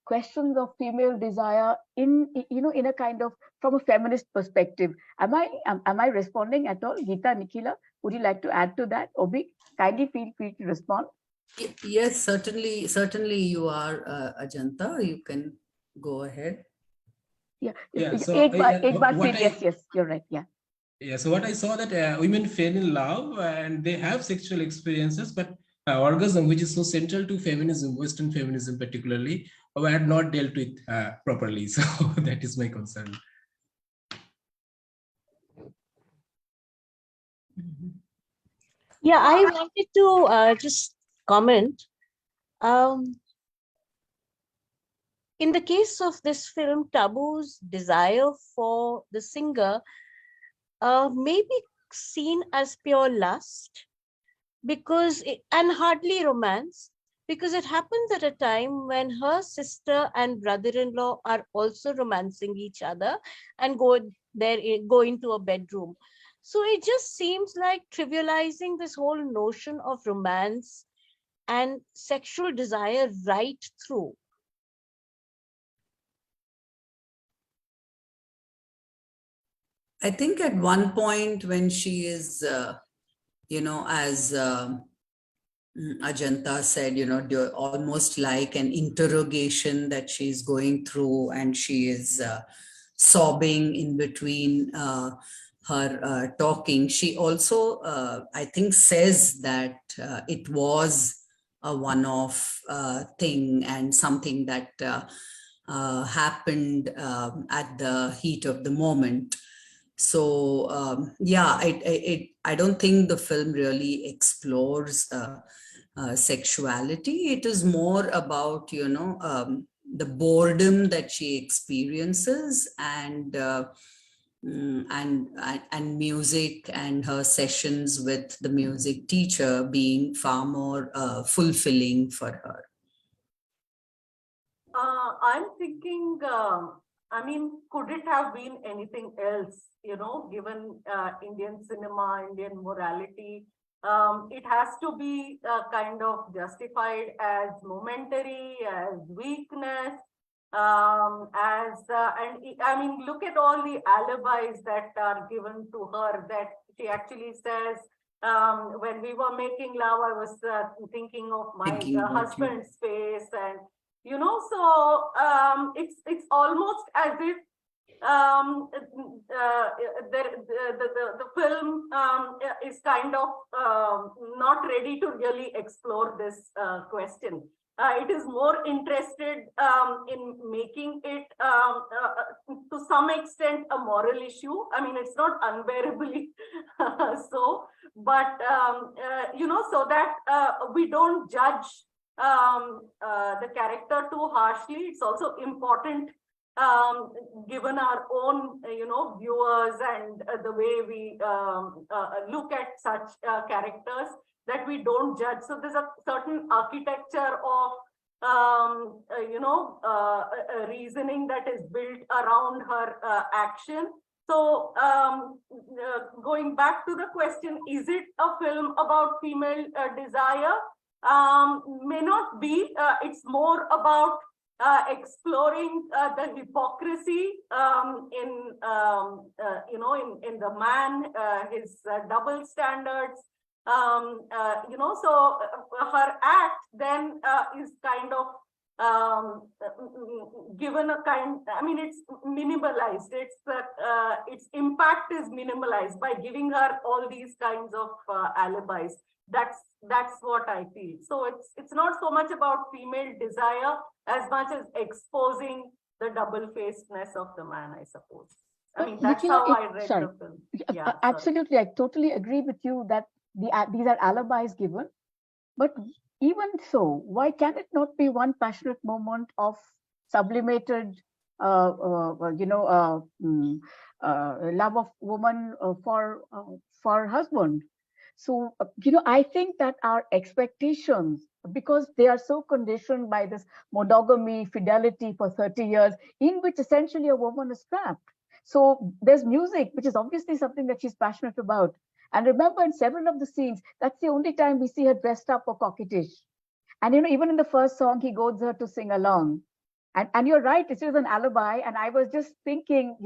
questions of female desire in a kind of from a feminist perspective. Am I responding at all? Geeta, Nikhila, would you like to add to that? Obi, kindly feel free to respond. Yes, certainly you are, Ajanta. You can go ahead. Yeah, Yeah. So Ek baar what fir, yes, you're right. Yeah. Yeah, so what I saw that women fell in love and they have sexual experiences, but orgasm, which is so central to feminism, Western feminism particularly, were not dealt with properly. So that is my concern. Yeah, I wanted to just comment. In the case of this film, Tabu's desire for the singer may be seen as pure lust and hardly romance, because it happens at a time when her sister and brother-in-law are also romancing each other and go into a bedroom. So it just seems like trivializing this whole notion of romance and sexual desire right through. I think at one point when she is, as Ajanta said, almost like an interrogation that she's going through, and she is sobbing in between her talking. She also, I think, says that it was a one-off thing and something that happened at the heat of the moment. So yeah, I don't think the film really explores sexuality. It is more about the boredom that she experiences, and and music and her sessions with the music teacher being far more fulfilling for her. I'm thinking, I mean, could it have been anything else, given Indian cinema, Indian morality? It has to be kind of justified as momentary, as weakness, I mean, look at all the alibis that are given to her, that she actually says, when we were making love, I was thinking of my Thinking about you. husband's face, and so it's almost as if the film is kind of not ready to really explore this question. It is more interested in making it to some extent a moral issue. I mean, it's not unbearably so, but so that we don't judge the character too harshly. It's also important, given our own viewers and the way we look at such characters, that we don't judge. So there's a certain architecture of reasoning that is built around her action. So going back to the question, is it a film about female desire? May not be. It's more about exploring the hypocrisy in the man, his double standards. Her act then is kind of given a kind, I mean, it's minimalized. Its impact is minimalized by giving her all these kinds of alibis. That's what I feel. So it's not so much about female desire as much as exposing the double-facedness of the man, I suppose. I mean, that's Nikhila, how I read the film. Yeah, absolutely. I totally agree with you that these are alibis given. But even so, why can it not be one passionate moment of sublimated, love of woman for husband? So, I think that our expectations, because they are so conditioned by this monogamy, fidelity for 30 years, in which essentially a woman is trapped. So there's music, which is obviously something that she's passionate about. And remember, in several of the scenes, that's the only time we see her dressed up or coquettish. And even in the first song, he goads her to sing along. And you're right, it is an alibi. And I was just thinking,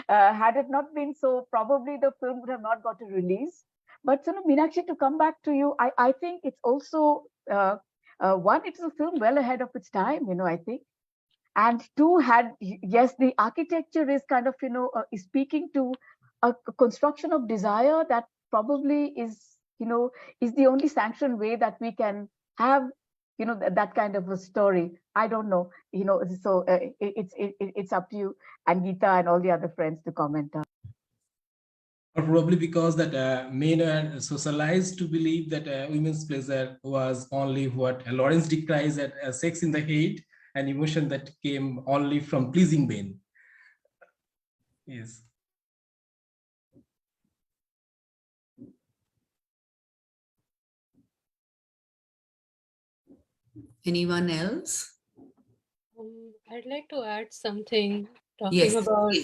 had it not been so, probably the film would have not got a release. But Meenakshi, to come back to you, I think it's also one, it's a film well ahead of its time, I think. And two, yes, the architecture is kind of is speaking to a construction of desire that probably is is the only sanctioned way that we can have that kind of a story. I don't know, so it's up to you and Geeta and all the other friends to comment on. Or probably because that men are socialized to believe that women's pleasure was only what Lawrence decries as sex in the head, an emotion that came only from pleasing men. Yes. Anyone else? I'd like to add something talking about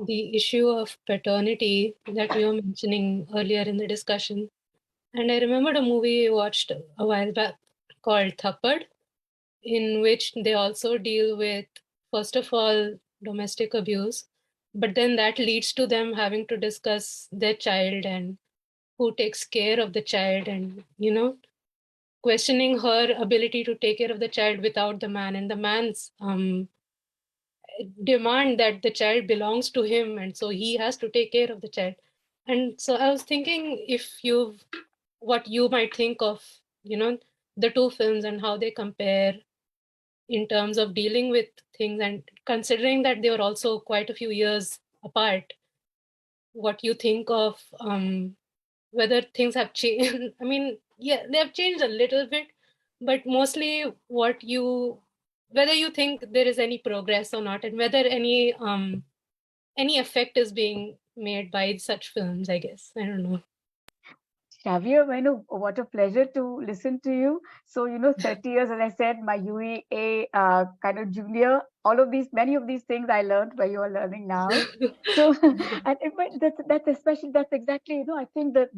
the issue of paternity that we were mentioning earlier in the discussion. And I remembered a movie we watched a while back called Thappad, in which they also deal with, first of all, domestic abuse, but then that leads to them having to discuss their child and who takes care of the child, and questioning her ability to take care of the child without the man, and the man's demand that the child belongs to him, and so he has to take care of the child. And so I was thinking, what you might think of the two films and how they compare in terms of dealing with things, and considering that they were also quite a few years apart, what you think of whether things have changed. I mean, yeah, they have changed a little bit, but mostly whether you think there is any progress or not, and whether any effect is being made by such films, I guess. I don't know. Xavier, what a pleasure to listen to you. So, 30 years, as I said, my UEA kind of junior, many of these things I learned where you are learning now. So, that's exactly, I think that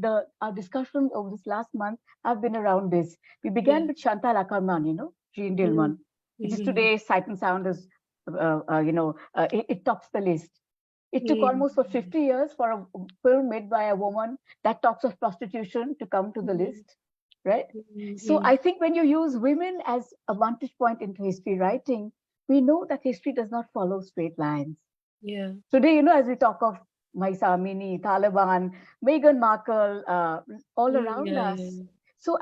our discussion over this last month have been around this. We began with Chantal Akerman, Jean Dillman, which is today Sight and Sound is, it tops the list. It took almost for 50 years for a film made by a woman that talks of prostitution to come to the list, right? So I think when you use women as a vantage point into history writing, we know that history does not follow straight lines. Yeah. Today, as we talk of Mahsa Amini, Taliban, Meghan Markle, all around us. Yeah. So,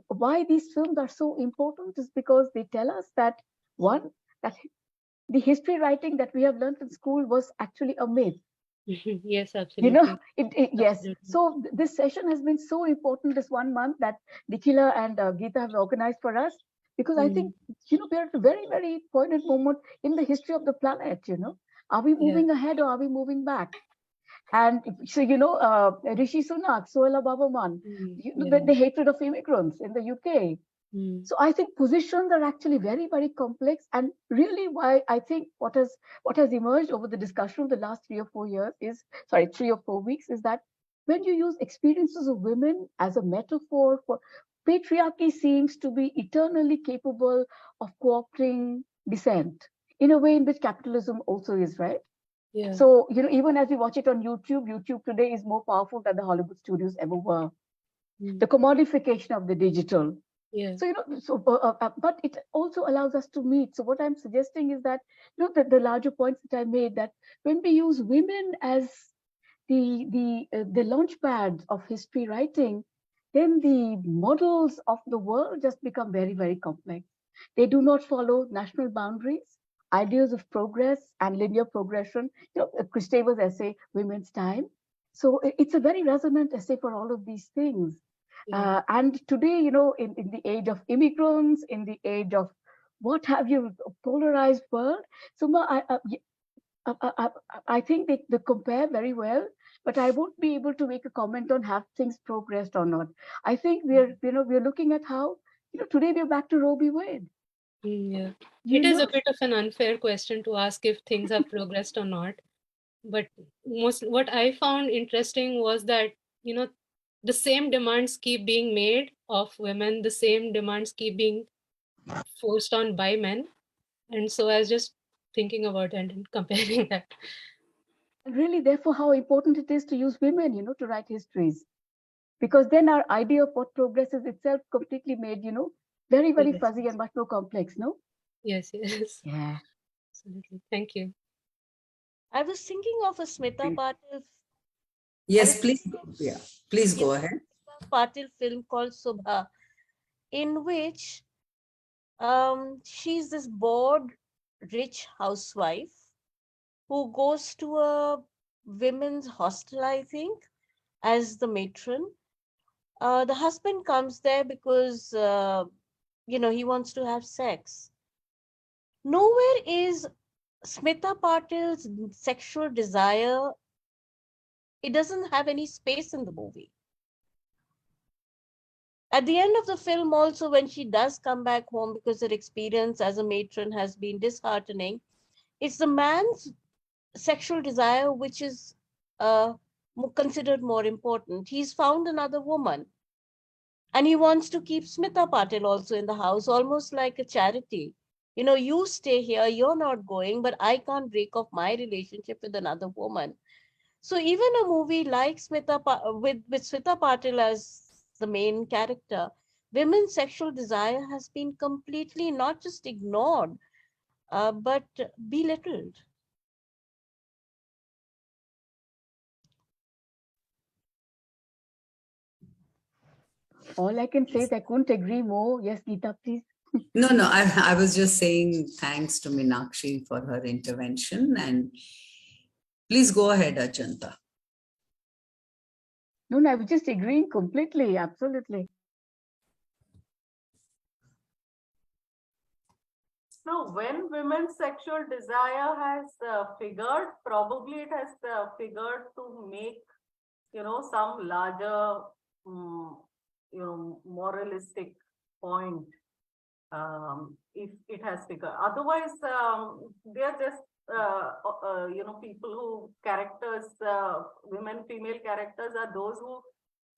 why these films are so important is because they tell us that, one, that the history writing that we have learned in school was actually a myth. Yes, absolutely. Yes. So this session has been so important this 1 month that Nikhila and Geeta have organized for us, because I think, we are at a very, very poignant moment in the history of the planet, Are we moving ahead or are we moving back? And so, Rishi Sunak, Suella Braverman, the hatred of immigrants in the UK. Mm. So I think positions are actually very, very complex, and really why I think what has emerged over the discussion of the last 3 or 4 years is, sorry, 3 or 4 weeks, is that when you use experiences of women as a metaphor for patriarchy, seems to be eternally capable of co-opting dissent in a way in which capitalism also is, right? Yeah. So, even as we watch it on YouTube, YouTube today is more powerful than the Hollywood studios ever were. Mm. The commodification of the digital. Yeah. So, but it also allows us to meet. So what I'm suggesting is that, the larger points that I made, that when we use women as the launch pads of history writing, then the models of the world just become very, very complex. They do not follow national boundaries. Ideas of progress and linear progression, Kristeva's essay, Women's Time. So it's a very resonant essay for all of these things. Yeah. And today, in the age of immigrants, in the age of what have you, polarized world, Suma, I think they compare very well, but I won't be able to make a comment on have things progressed or not. I think we're looking at how, today we're back to Roe v. Wade. Yeah. You It is a know, bit of an unfair question to ask if things have progressed or not. But what I found interesting was that, the same demands keep being made of women, the same demands keep being forced on by men. And so I was just thinking about that and comparing that. really, therefore, how important it is to use women, to write histories, because then our idea of what progress is itself completely made, very, very Yes, fuzzy and much more complex. No. yes, yes. Yeah. Absolutely. Thank you. I was thinking of a Smita Patil. I Yes, was please. thinking of Yeah, please you go know, ahead. Smita Patil film called Subha, in which she's this bored, rich housewife who goes to a women's hostel, I think, as the matron. The husband comes there because, he wants to have sex. Nowhere is Smita Patil's sexual desire, it doesn't have any space in the movie. At the end of the film, also, when she does come back home because her experience as a matron has been disheartening, it's the man's sexual desire which is considered more important. He's found another woman and he wants to keep Smita Patil also in the house, almost like a charity. You stay here, you're not going, but I can't break off my relationship with another woman. So even a movie like with Smita Patil as the main character, women's sexual desire has been completely not just ignored, but belittled. All I can say is I couldn't agree more. Yes, Geeta, please. No, no, I was just saying thanks to Meenakshi for her intervention. And please go ahead, Ajanta. No, I was just agreeing completely. Absolutely. No, when women's sexual desire has figured, probably it has figured to make, some larger, moralistic point. If it has figured, otherwise, they're just, people who characters, women, female characters are those who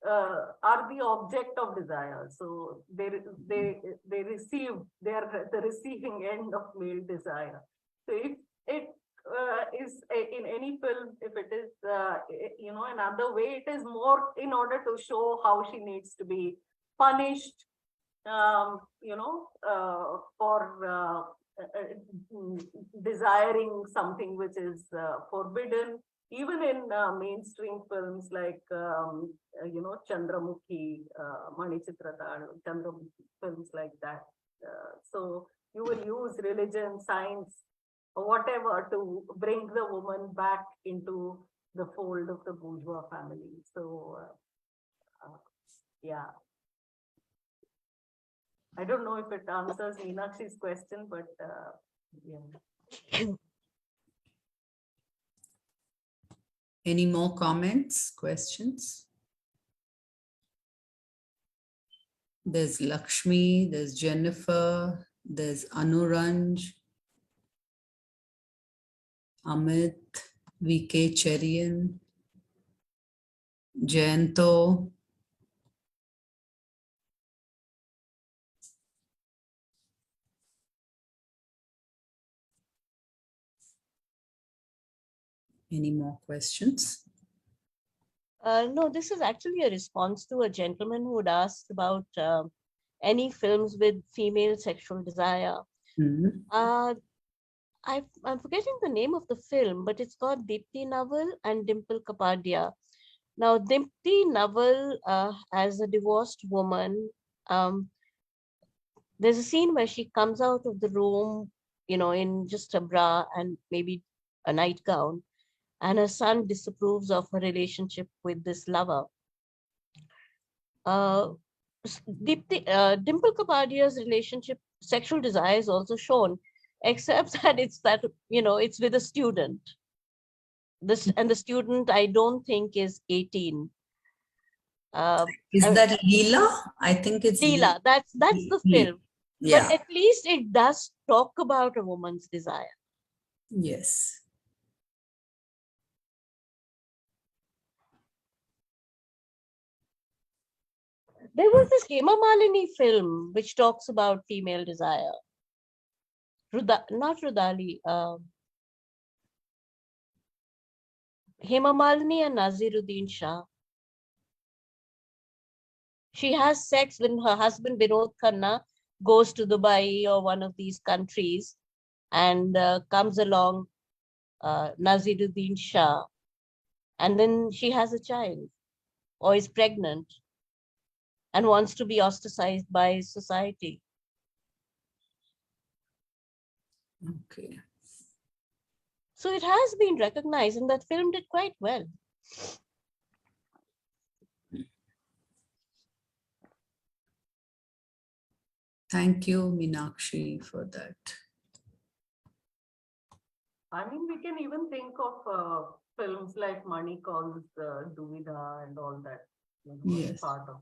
are the object of desire. So they receive, they are the receiving end of male desire. So if it is in any film, if it is another way, it is more in order to show how she needs to be punished, for desiring something which is forbidden. Even in mainstream films like, Chandramukhi, Mani Chitratal, Chandramukhi, films like that. So you will use religion, science, or whatever to bring the woman back into the fold of the bourgeois family. So, yeah. I don't know if it answers Meenakshi's question, but yeah. Any more comments, questions? There's Lakshmi, there's Jennifer, there's Anuranj, Amit, VK Cherian, Jayanto. Any more questions? No, this is actually a response to a gentleman who had asked about any films with female sexual desire. Mhm. I'm forgetting the name of the film, but it's got Deepti Naval and Dimple Kapadia. Now, Deepti Naval, as a divorced woman, there's a scene where she comes out of the room, in just a bra and maybe a nightgown, and her son disapproves of her relationship with this lover. Dimple Kapadia's relationship, sexual desire is also shown, except that it's with a student. And the student, I don't think, is 18. Is that Leela? I think it's Leela, that's the film. Yeah. But at least it does talk about a woman's desire. Yes. There was this Hema Malini film which talks about female desire. Not Rudali. Hema Malini and Naziruddin Shah. She has sex when her husband Vinod Khanna goes to Dubai or one of these countries, and comes along Naziruddin Shah, and then she has a child or is pregnant and wants to be ostracized by society. Okay. So it has been recognized, and that film did quite well. Thank you, Meenakshi, for that. I mean, we can even think of films like Money Calls Duvida and all that. Yes. Part of.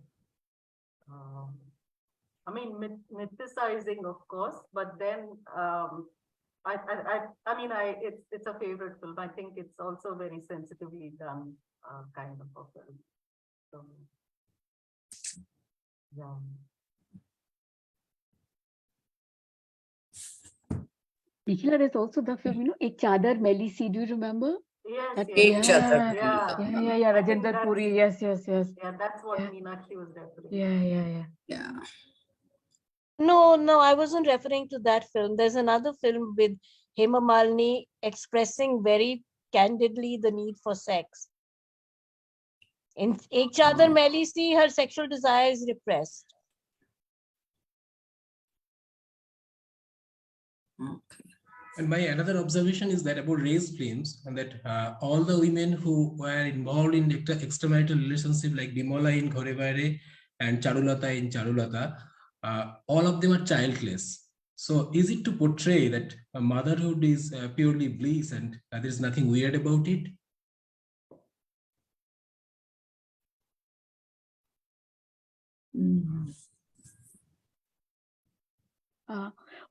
I mean, mythicizing, of course, but then it's a favorite film. I think it's also very sensitively done, kind of a film. So, yeah. Nikhila, there's also the film, Ek Chadar Meli Si. Do you remember? Yes, That- yes, Chadar. Yeah. Rajendra Puri. Yes. yeah, that's what Meenakshi was referring. Yeah. No, I wasn't referring to that film. There's another film with Hema Malini expressing very candidly the need for sex. In Ek Chadar Meli Si, her sexual desire is repressed. Okay. And my another observation is that about race films, and that all the women who were involved in extramarital relationship, like Bimola in Ghore and Charulata in Charulata, all of them are childless. So is it to portray that motherhood is purely bliss and there is nothing weird about it?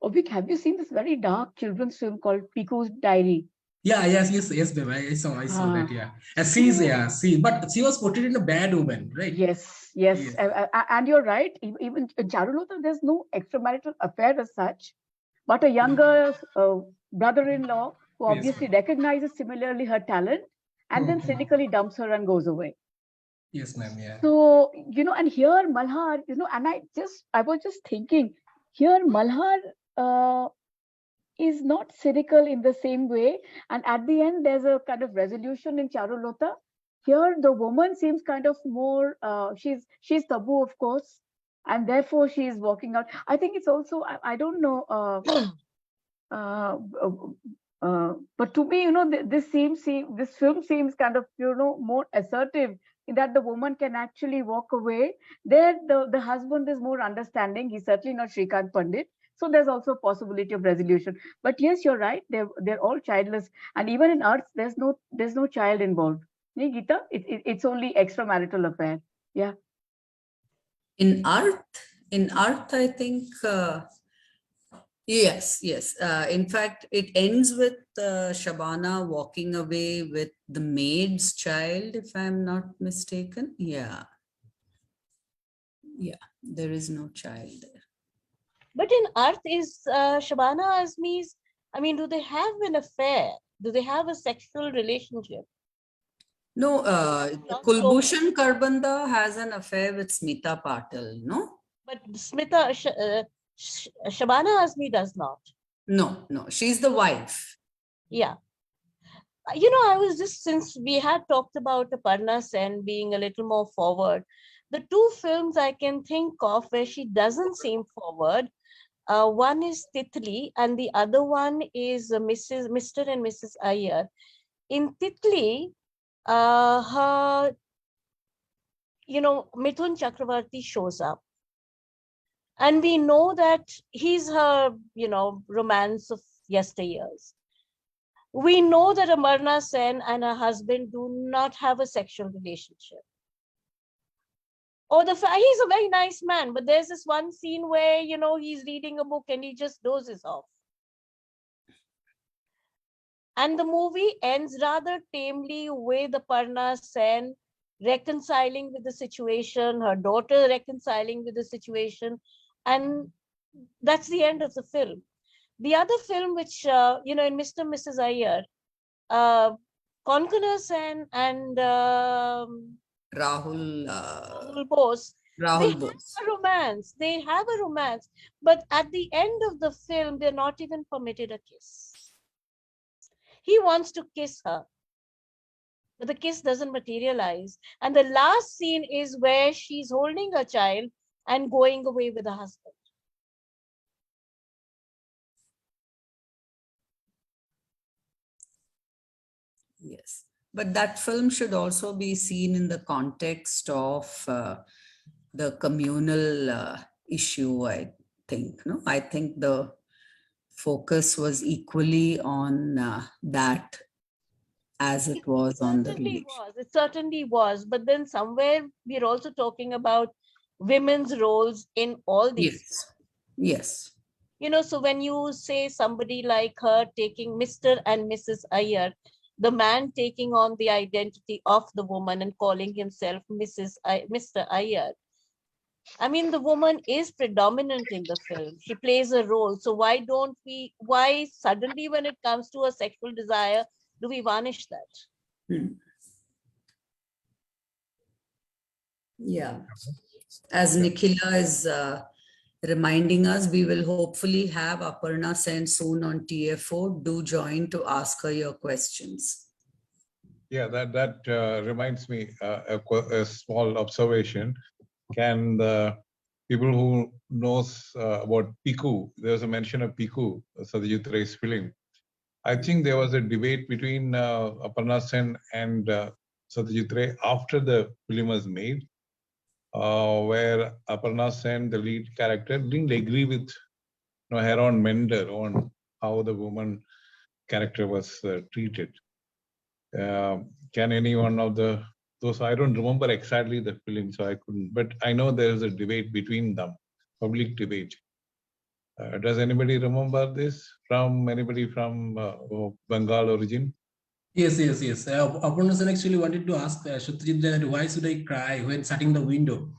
Ovik, have you seen this very dark children's film called Piku's Diary? Yeah, yes, babe. I saw that. Yeah, and but she was portrayed in a bad woman, right? Yes. And you're right. Even in Charulata, there's no extramarital affair as such, but a younger brother-in-law who Yes, obviously recognizes similarly her talent and then cynically dumps her and goes away. Yes, ma'am. Yeah. So, and here Malhar, and I was just thinking, here Malhar is not cynical in the same way. And at the end, there's a kind of resolution in Charulata. Here, the woman seems kind of more, she's taboo, of course, and therefore she is walking out. I think it's also, I don't know, but to me, this film seems kind of, more assertive in that the woman can actually walk away. There, the husband is more understanding. He's certainly not Shrikant Pandit. So there's also a possibility of resolution. But yes, you're right. They're all childless, and even in Earth, there's no child involved. Nee, Geeta, it's only extramarital affair. Yeah. In Earth, In Arth, I think, yes. In fact, it ends with Shabana walking away with the maid's child, if I'm not mistaken. Yeah. Yeah, there is no child there. But in Arth, is Shabana Azmi's, I mean, do they have an affair? Do they have a sexual relationship? No, Not so, Kulbhushan Karbanda has an affair with Smita Patil, no? but Shabana Azmi does not. No, she's the wife. Yeah. I was just, since we had talked about Aparna Sen being a little more forward, the two films I can think of where she doesn't seem forward, one is Titli and the other one is Mr. and Mrs. Iyer. In Titli, her, Mithun Chakravarti shows up. And we know that he's her, romance of yesteryears. We know that Amarna Sen and her husband do not have a sexual relationship. He's a very nice man, but there's this one scene where, he's reading a book and he just dozes off. And the movie ends rather tamely with Aparna Sen reconciling with the situation, her daughter reconciling with the situation, and that's the end of the film. The other film, which, in Mr. and Mrs. Iyer, Konkana Sen and Rahul Bose, Rahul Bose. They have a romance, but at the end of the film, they're not even permitted a kiss. He wants to kiss her, but the kiss doesn't materialize. And the last scene is where she's holding her child and going away with her husband. Yes, but that film should also be seen in the context of the communal issue, I think. No, I think the focus was equally on that as it was on the relation. It certainly was. But then somewhere we're also talking about women's roles in all these. Yes. So when you say somebody like her taking Mr. and Mrs. Iyer, the man taking on the identity of the woman and calling himself Mr. Iyer. I mean, the woman is predominant in the film. She plays a role. So why suddenly when it comes to a sexual desire, do we varnish that? Yeah. As Nikhila is reminding us, we will hopefully have Aparna Sen soon on TFO. Do join to ask her your questions. Yeah, that reminds me a small observation. Can the people who knows about Piku, there's a mention of Piku, Satyajit Ray's film. I think there was a debate between Aparna Sen and Satyajit Ray after the film was made, where Aparna Sen, the lead character, didn't agree with her own mentor on how the woman character was treated. Can any one of those, I don't remember exactly the film, so I couldn't, but I know there's a debate between them, public debate. Does anybody remember this from anybody from Bengal origin? Yes. Aparna Sen actually wanted to ask Satyajit that why should I cry when shutting the window?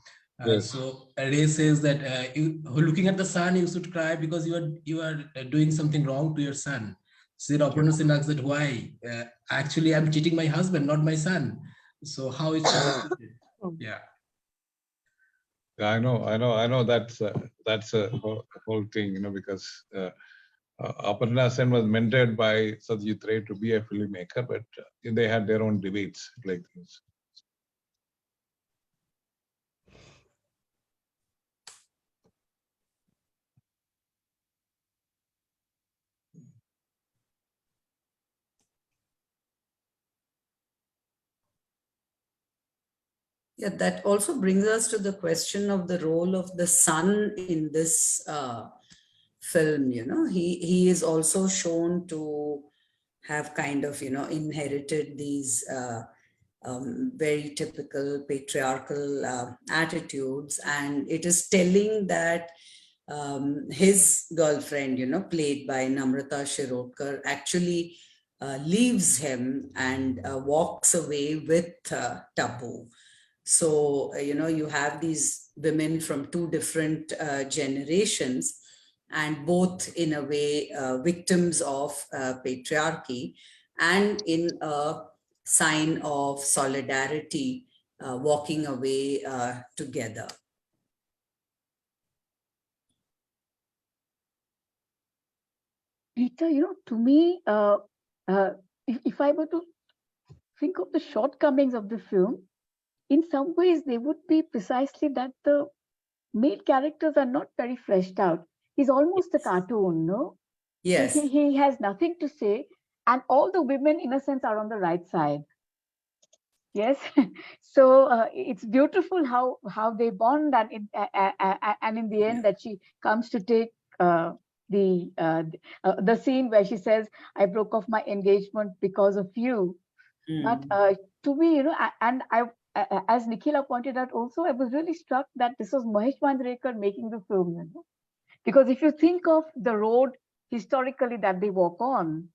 Yes. So Ray says that looking at the sun, you should cry because you are doing something wrong to your son. So Aparna Sen asks that why? Actually, I'm cheating my husband, not my son. So how it should be treated? Yeah. I know that's a whole thing, because Aparna Sen was mentored by Satyajit Ray to be a filmmaker, but they had their own debates like this. Yeah, that also brings us to the question of the role of the son in this film. He is also shown to have kind of, inherited these very typical patriarchal attitudes. And it is telling that his girlfriend, played by Namrata Shirodkar, actually leaves him and walks away with Tabu. So, you have these women from two different generations, and both in a way victims of patriarchy, and in a sign of solidarity, walking away together. Rita, to me, if I were to think of the shortcomings of the film, in some ways they would be precisely that the male characters are not very fleshed out. He's almost a cartoon, no? Yes. He has nothing to say, and all the women, in a sense, are on the right side. Yes, so it's beautiful how they bond, and in the end that she comes to take the scene where she says, "I broke off my engagement because of you." But to me, and I, as Nikhila pointed out, also I was really struck that this was Mahesh Manjrekar making the film, because if you think of the road historically that they walk on,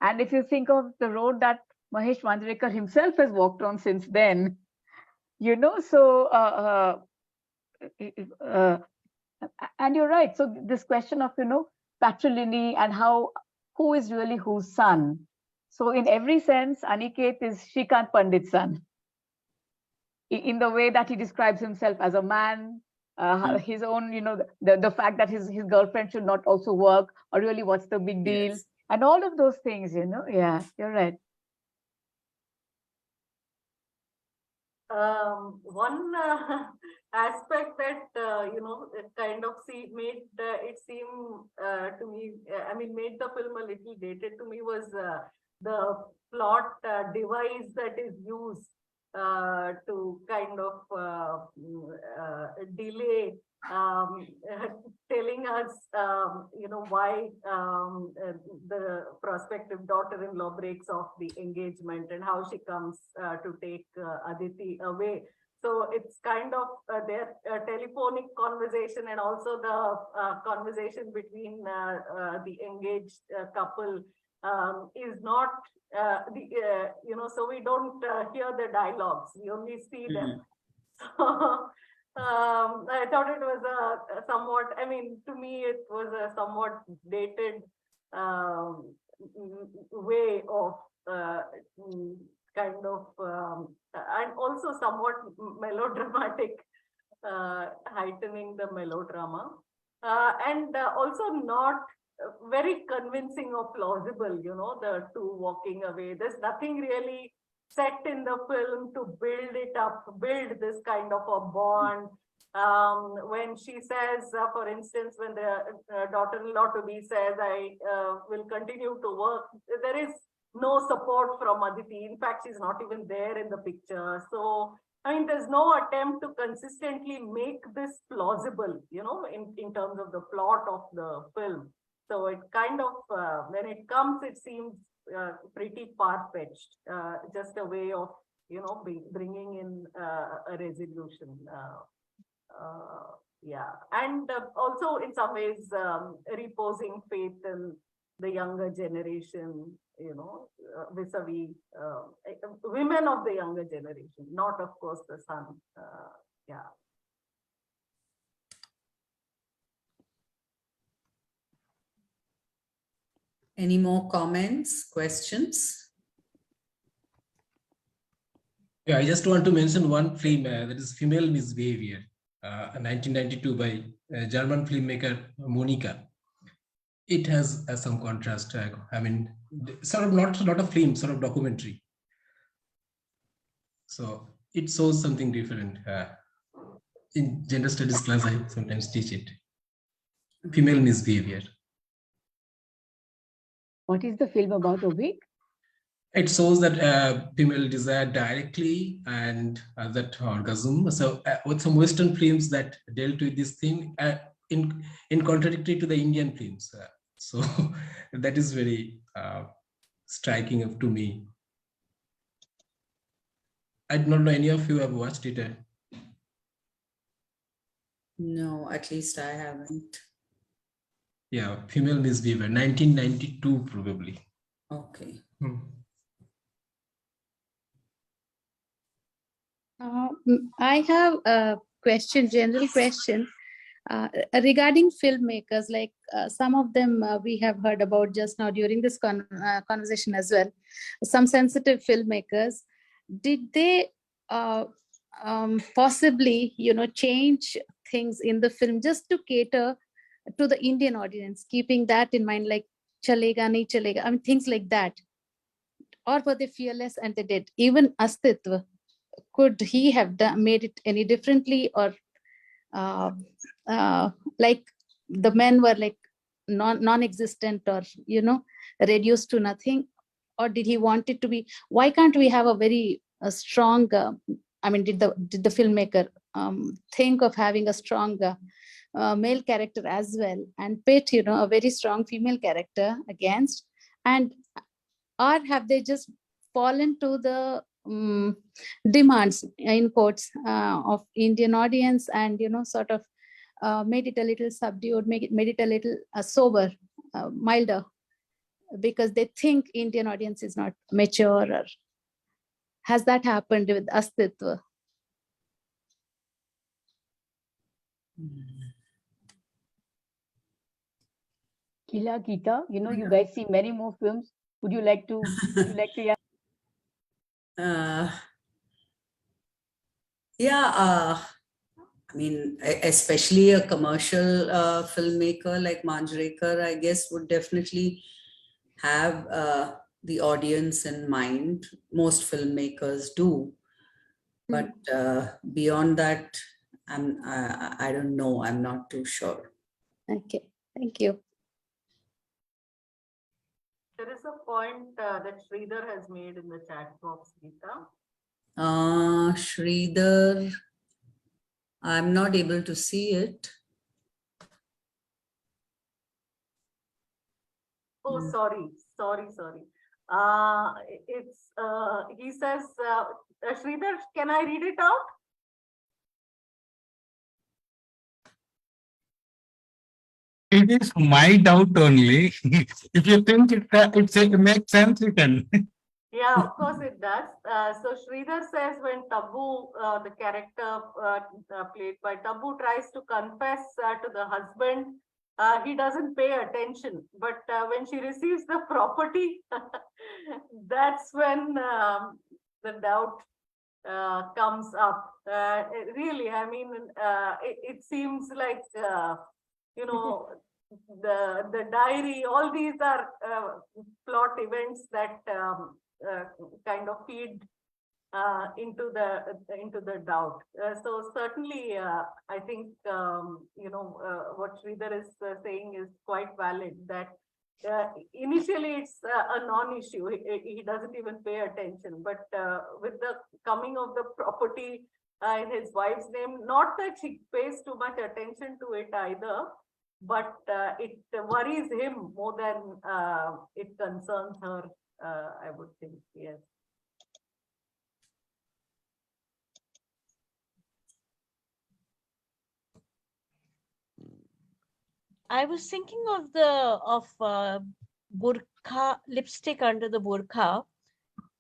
and if you think of the road that Mahesh Manjrekar himself has walked on since then, so and you're right. So this question of patrilineal and who is really whose son. So in every sense, Aniket is Shrikant Pandit's son. In the way that he describes himself as a man, his own, the fact that his girlfriend should not also work, or really what's the big deal, Yes. and all of those things, Yeah, you're right. One aspect that it kind of made it seem to me, made the film a little dated to me, was the plot device that is used to kind of delay telling us, why the prospective daughter-in-law breaks off the engagement, and how she comes to take Aditi away. So it's kind of their telephonic conversation, and also the conversation between the engaged couple is not so we don't hear the dialogues, we only see them. So I thought it was a somewhat, to me, it was a somewhat dated way of kind of, and also somewhat melodramatic, heightening the melodrama, and also not very convincing or plausible, the two walking away. There's nothing really set in the film to build it up, build this kind of a bond. When she says, for instance, when the daughter-in-law to be says, I will continue to work, there is no support from Aditi. In fact, she's not even there in the picture. So, there's no attempt to consistently make this plausible, in terms of the plot of the film. So it kind of, when it comes, it seems pretty far-fetched, just a way of, bringing in a resolution. Yeah, and also in some ways reposing faith in the younger generation, vis-a-vis women of the younger generation, not of course the son. Yeah. Any more comments, questions? Yeah, I just want to mention one film that is Female Misbehavior, 1992 by German filmmaker Monika. It has some contrast. Sort of not a lot of film, sort of documentary. So it shows something different. In gender studies class, I sometimes teach it. Female Misbehavior. What is the film about, Obik? It shows that female desire directly and that orgasm. So with some Western films that dealt with this thing in contradictory to the Indian films. So that is very striking to me. I do not know any of you have watched it. No, at least I haven't. Yeah, Female Misbehavior, 1992 probably. Okay. I have a question, general question regarding filmmakers. Like some of them we have heard about just now during this conversation as well. Some sensitive filmmakers, did they possibly, change things in the film just to cater to the Indian audience, keeping that in mind, like chalega nahi chalega, I mean things like that, or were they fearless and they did? Even Astitva, could he have made it any differently, or uh, like the men were like non-existent, or reduced to nothing, or did he want it to be? Why can't we have a very strong I mean, did the filmmaker think of having a strong male character as well, and pit a very strong female character against, and or have they just fallen to the demands, in quotes, of Indian audience, and sort of made it a little subdued, made it a little sober, milder, because they think Indian audience is not mature? Or has that happened with Astitva? Kila, Geeta, you guys see many more films. Would you like to? Yeah? Yeah, I mean, especially a commercial filmmaker like Manjrekar, I guess, would definitely have the audience in mind. Most filmmakers do, but beyond that, I don't know. I'm not too sure. Okay, thank you. There is a point that Sridhar has made in the chat box, Geeta. Sridhar, I'm not able to see it. Oh, sorry. He says, Sridhar, can I read it out? It is my doubt only. If you think it makes sense, you can. Yeah, of course it does. So Sridhar says when Tabu, the character played by Tabu, tries to confess to the husband, he doesn't pay attention. But when she receives the property, that's when the doubt comes up. Really, I mean, it seems like, the diary, all these are plot events that kind of feed into the doubt. So certainly, I think what Sridhar is saying is quite valid. That initially it's a non-issue. He doesn't even pay attention. But with the coming of the property in his wife's name, not that she pays too much attention to it either, but it worries him more than it concerns her. I would think, yes. I was thinking of the burqa, lipstick under the burqa.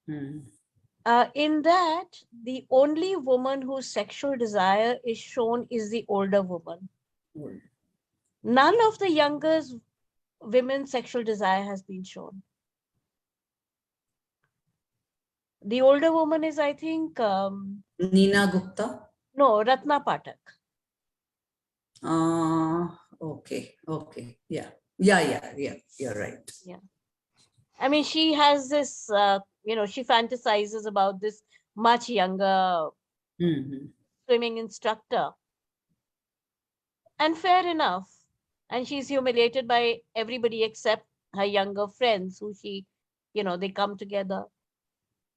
In that, the only woman whose sexual desire is shown is the older woman. None of the younger women's sexual desire has been shown. The older woman is, I think, Neena Gupta? No, Ratna Patak. Okay. Yeah. You're right. Yeah. I mean, she has this, she fantasizes about this much younger swimming instructor. And fair enough. And she's humiliated by everybody except her younger friends who they come together.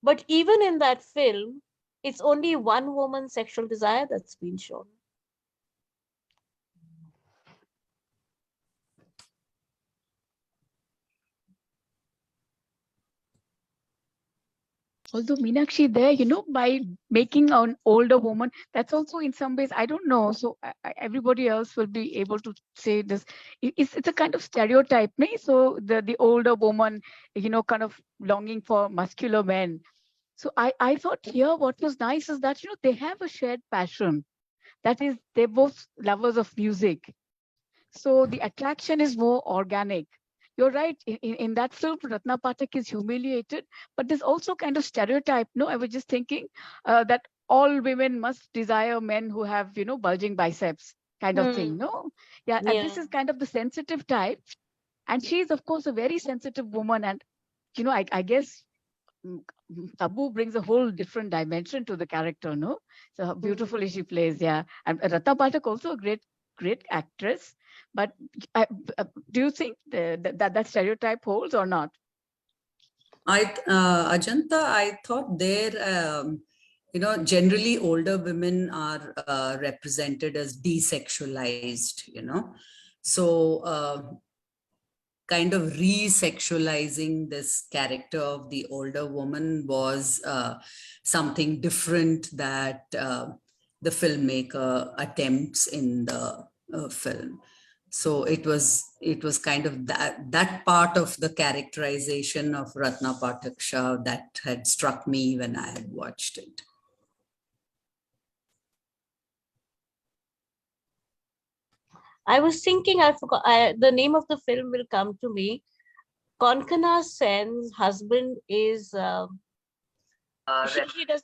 But even in that film, it's only one woman's sexual desire that's been shown. although Meenakshi there, by making an older woman, that's also in some ways, I don't know. So everybody else will be able to say this. It's a kind of stereotype, right? So the older woman, kind of longing for muscular men. So I thought here what was nice is that, they have a shared passion. That is, they're both lovers of music. So the attraction is more organic. You're right. In that film, Ratna Pathak is humiliated, but there's also kind of stereotype. No, I was just thinking that all women must desire men who have, bulging biceps kind of thing. No, yeah. And this Yeah. is kind of the sensitive type. And she's, of course, a very sensitive woman. And, I guess Tabu brings a whole different dimension to the character, no? So how beautifully she plays, yeah. And Ratna Pathak also a great actress. But do you think that stereotype holds or not? Ajanta, I thought generally older women are represented as desexualized, So kind of re-sexualizing this character of the older woman was something different that the filmmaker attempts in the film. So it was kind of that part of the characterization of Ratna Pathak Shah that had struck me when I had watched it. I was thinking, I forgot, the name of the film will come to me. Konkana Sen's husband is, he does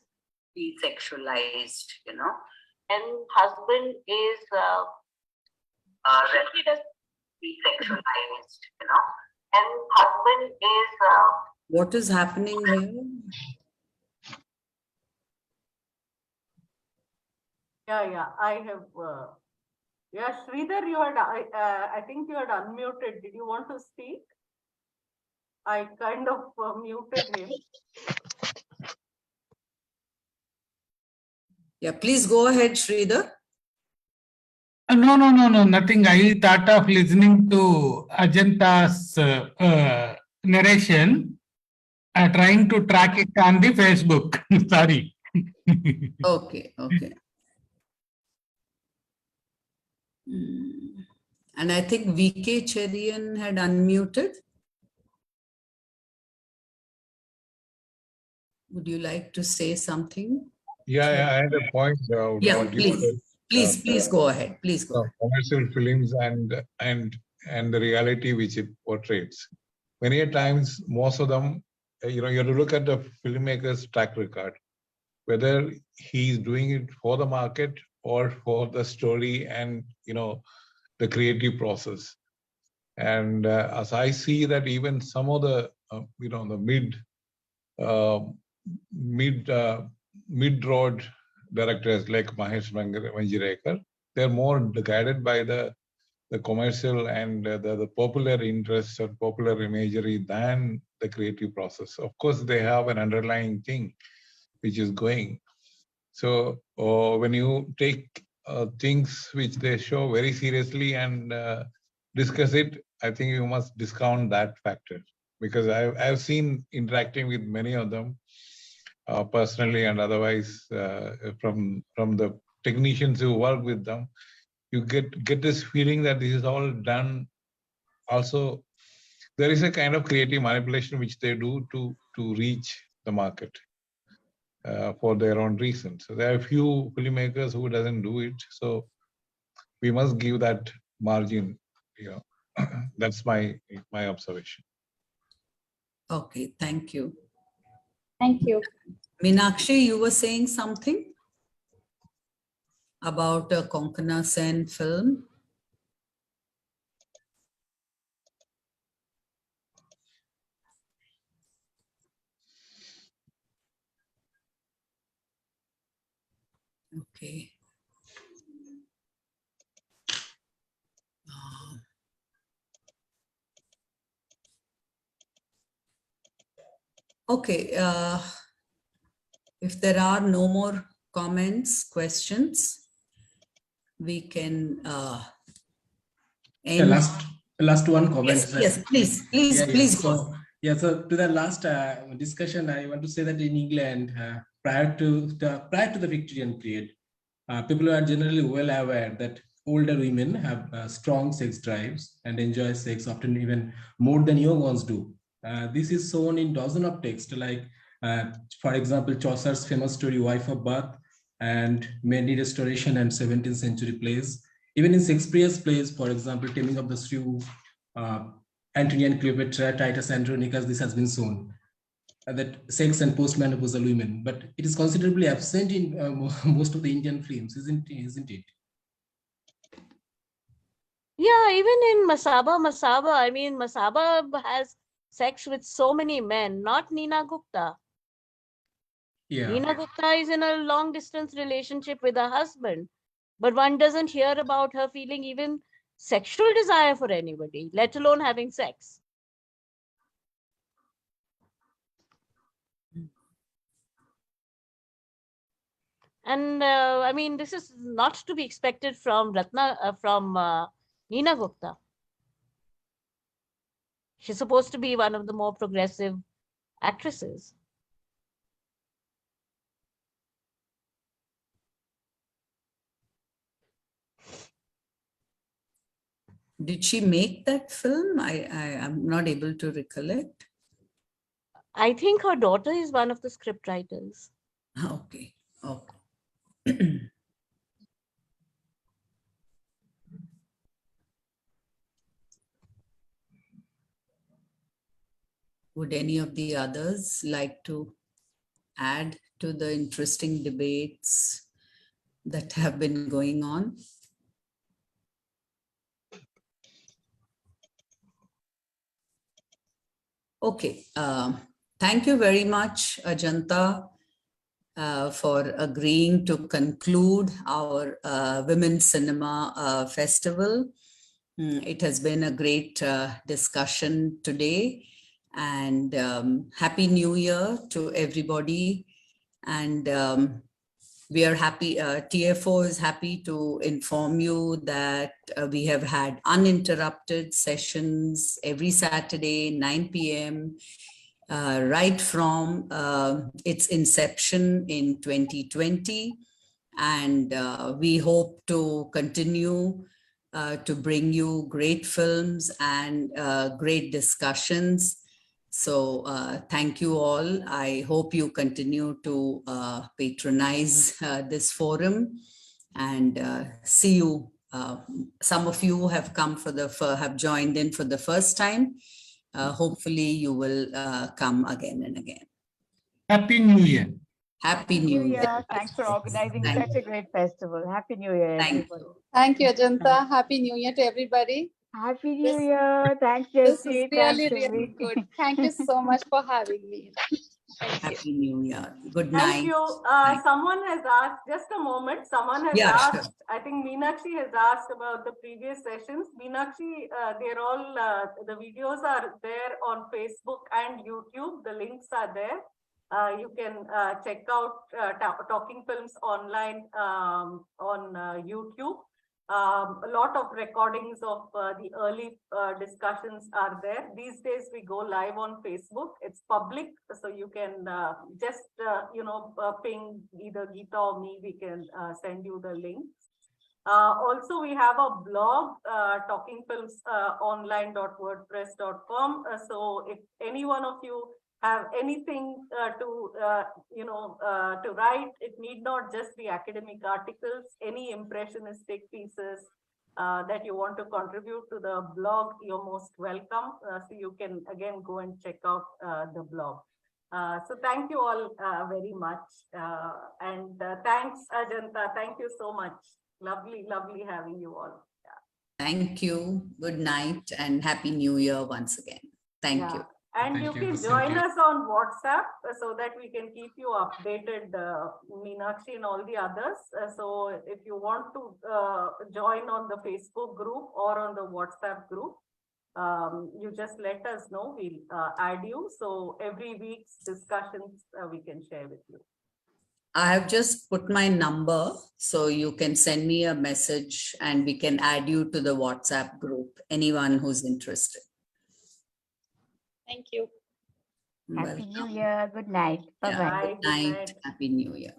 Desexualized, and husband is, he does desexualized, and husband is. What is happening here? Yeah, I have. Yeah, Sridhar, you had. I think you had unmuted. Did you want to speak? I kind of muted him. Yeah, please go ahead, Sridhar. No, nothing. I thought of listening to Ajanta's narration, trying to track it on the Facebook. Sorry. Okay. And I think VK Cherian had unmuted. Would you like to say something? Yeah, I had a point. Yeah, please go ahead. Please go ahead. Commercial films and the reality which it portrays. Many times, most of them, you have to look at the filmmaker's track record, whether he's doing it for the market or for the story and the creative process. And as I see that even some of the the mid-road directors like Mahesh Manjrekar, they're more guided by the commercial and the popular interests or popular imagery than the creative process. Of course, they have an underlying thing which is going. So when you take things which they show very seriously and discuss it, I think you must discount that factor, because I've seen interacting with many of them personally and otherwise from the technicians who work with them. You get this feeling that this is all done. Also, there is a kind of creative manipulation which they do to reach the market for their own reasons. So there are a few filmmakers who doesn't do it. So we must give that margin. That's my observation. Okay, thank you. Thank you. Meenakshi, you were saying something about a Konkana Sen film. Okay. Okay. If there are no more comments, questions, we can end. Last one comment. Yes, please Yeah. go. Yeah, so to the last discussion, I want to say that in England, prior to the Victorian period, people are generally well aware that older women have strong sex drives and enjoy sex often even more than young ones do. This is shown in dozens of texts, like, for example, Chaucer's famous story "Wife of Bath" and many Restoration and 17th century plays. Even in Shakespeare's plays, for example, Taming of the Shrew, Antony and Cleopatra, Titus Andronicus, this has been shown that sex and postmenopausal women, but it is considerably absent in most of the Indian films, isn't it? Yeah, even in Masaba, I mean, Masaba has sex with so many men, not Neena Gupta. Yeah. Neena Gupta is in a long distance relationship with her husband, but one doesn't hear about her feeling even sexual desire for anybody, let alone having sex. And I mean, this is not to be expected from Neena Gupta. She's supposed to be one of the more progressive actresses. Did she make that film? I'm not able to recollect. I think her daughter is one of the script writers. Okay. Okay. Would any of the others like to add to the interesting debates that have been going on? Okay. Thank you very much, Ajanta, for agreeing to conclude our Women's Cinema Festival. It has been a great discussion today, and Happy New Year to everybody. And we are happy, TFO is happy to inform you that we have had uninterrupted sessions every Saturday, 9 p.m., right from its inception in 2020. And we hope to continue to bring you great films and great discussions. So thank you all. I hope you continue to patronize this forum, and see you. Some of you have come have joined in for the first time. Hopefully you will come again and again. Happy New Year. Happy New Year. Thanks for organizing Thank such a great festival. Happy New Year, Thank everybody. you. Thank you, Ajanta. Happy New Year to everybody. Happy New Year. Thanks, This is Jesse. really, Thanks, really Sylvie. good. Thank you so much for having me. Thank you. Happy New Year. Good Thank night. you. Thank- Someone has asked, just a moment, someone has Yeah, asked, sure. I think Meenakshi has asked about the previous sessions. Meenakshi, they're all, the videos are there on Facebook and YouTube. The links are there. You can check out Talking Films online on YouTube. A lot of recordings of the early discussions are there. These days we go live on Facebook. It's public, so you can just ping either Geeta or me. We can send you the link. Also, we have a blog, talkingfilmsonline.wordpress.com. So if any one of you have anything to write, it need not just be academic articles, any impressionistic pieces that you want to contribute to the blog, you're most welcome. So you can again go and check out the blog. So thank you all very much. And thanks, Ajanta. Thank you so much. Lovely, lovely having you all. Yeah. Thank you. Good night and Happy New Year once again. Thank you. And Thank you you. can Same join to you. us on WhatsApp so that we can keep you updated, Meenakshi and all the others. So if you want to join on the Facebook group or on the WhatsApp group, you just let us know. We'll add you. So every week's discussions we can share with you. I have just put my number, so you can send me a message and we can add you to the WhatsApp group, anyone who's interested. Thank you. Happy New Welcome. Year. Good night. Yeah, Bye-bye. Bye. good Good night. night. Happy New Year.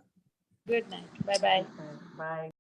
Good night. Bye bye. Bye.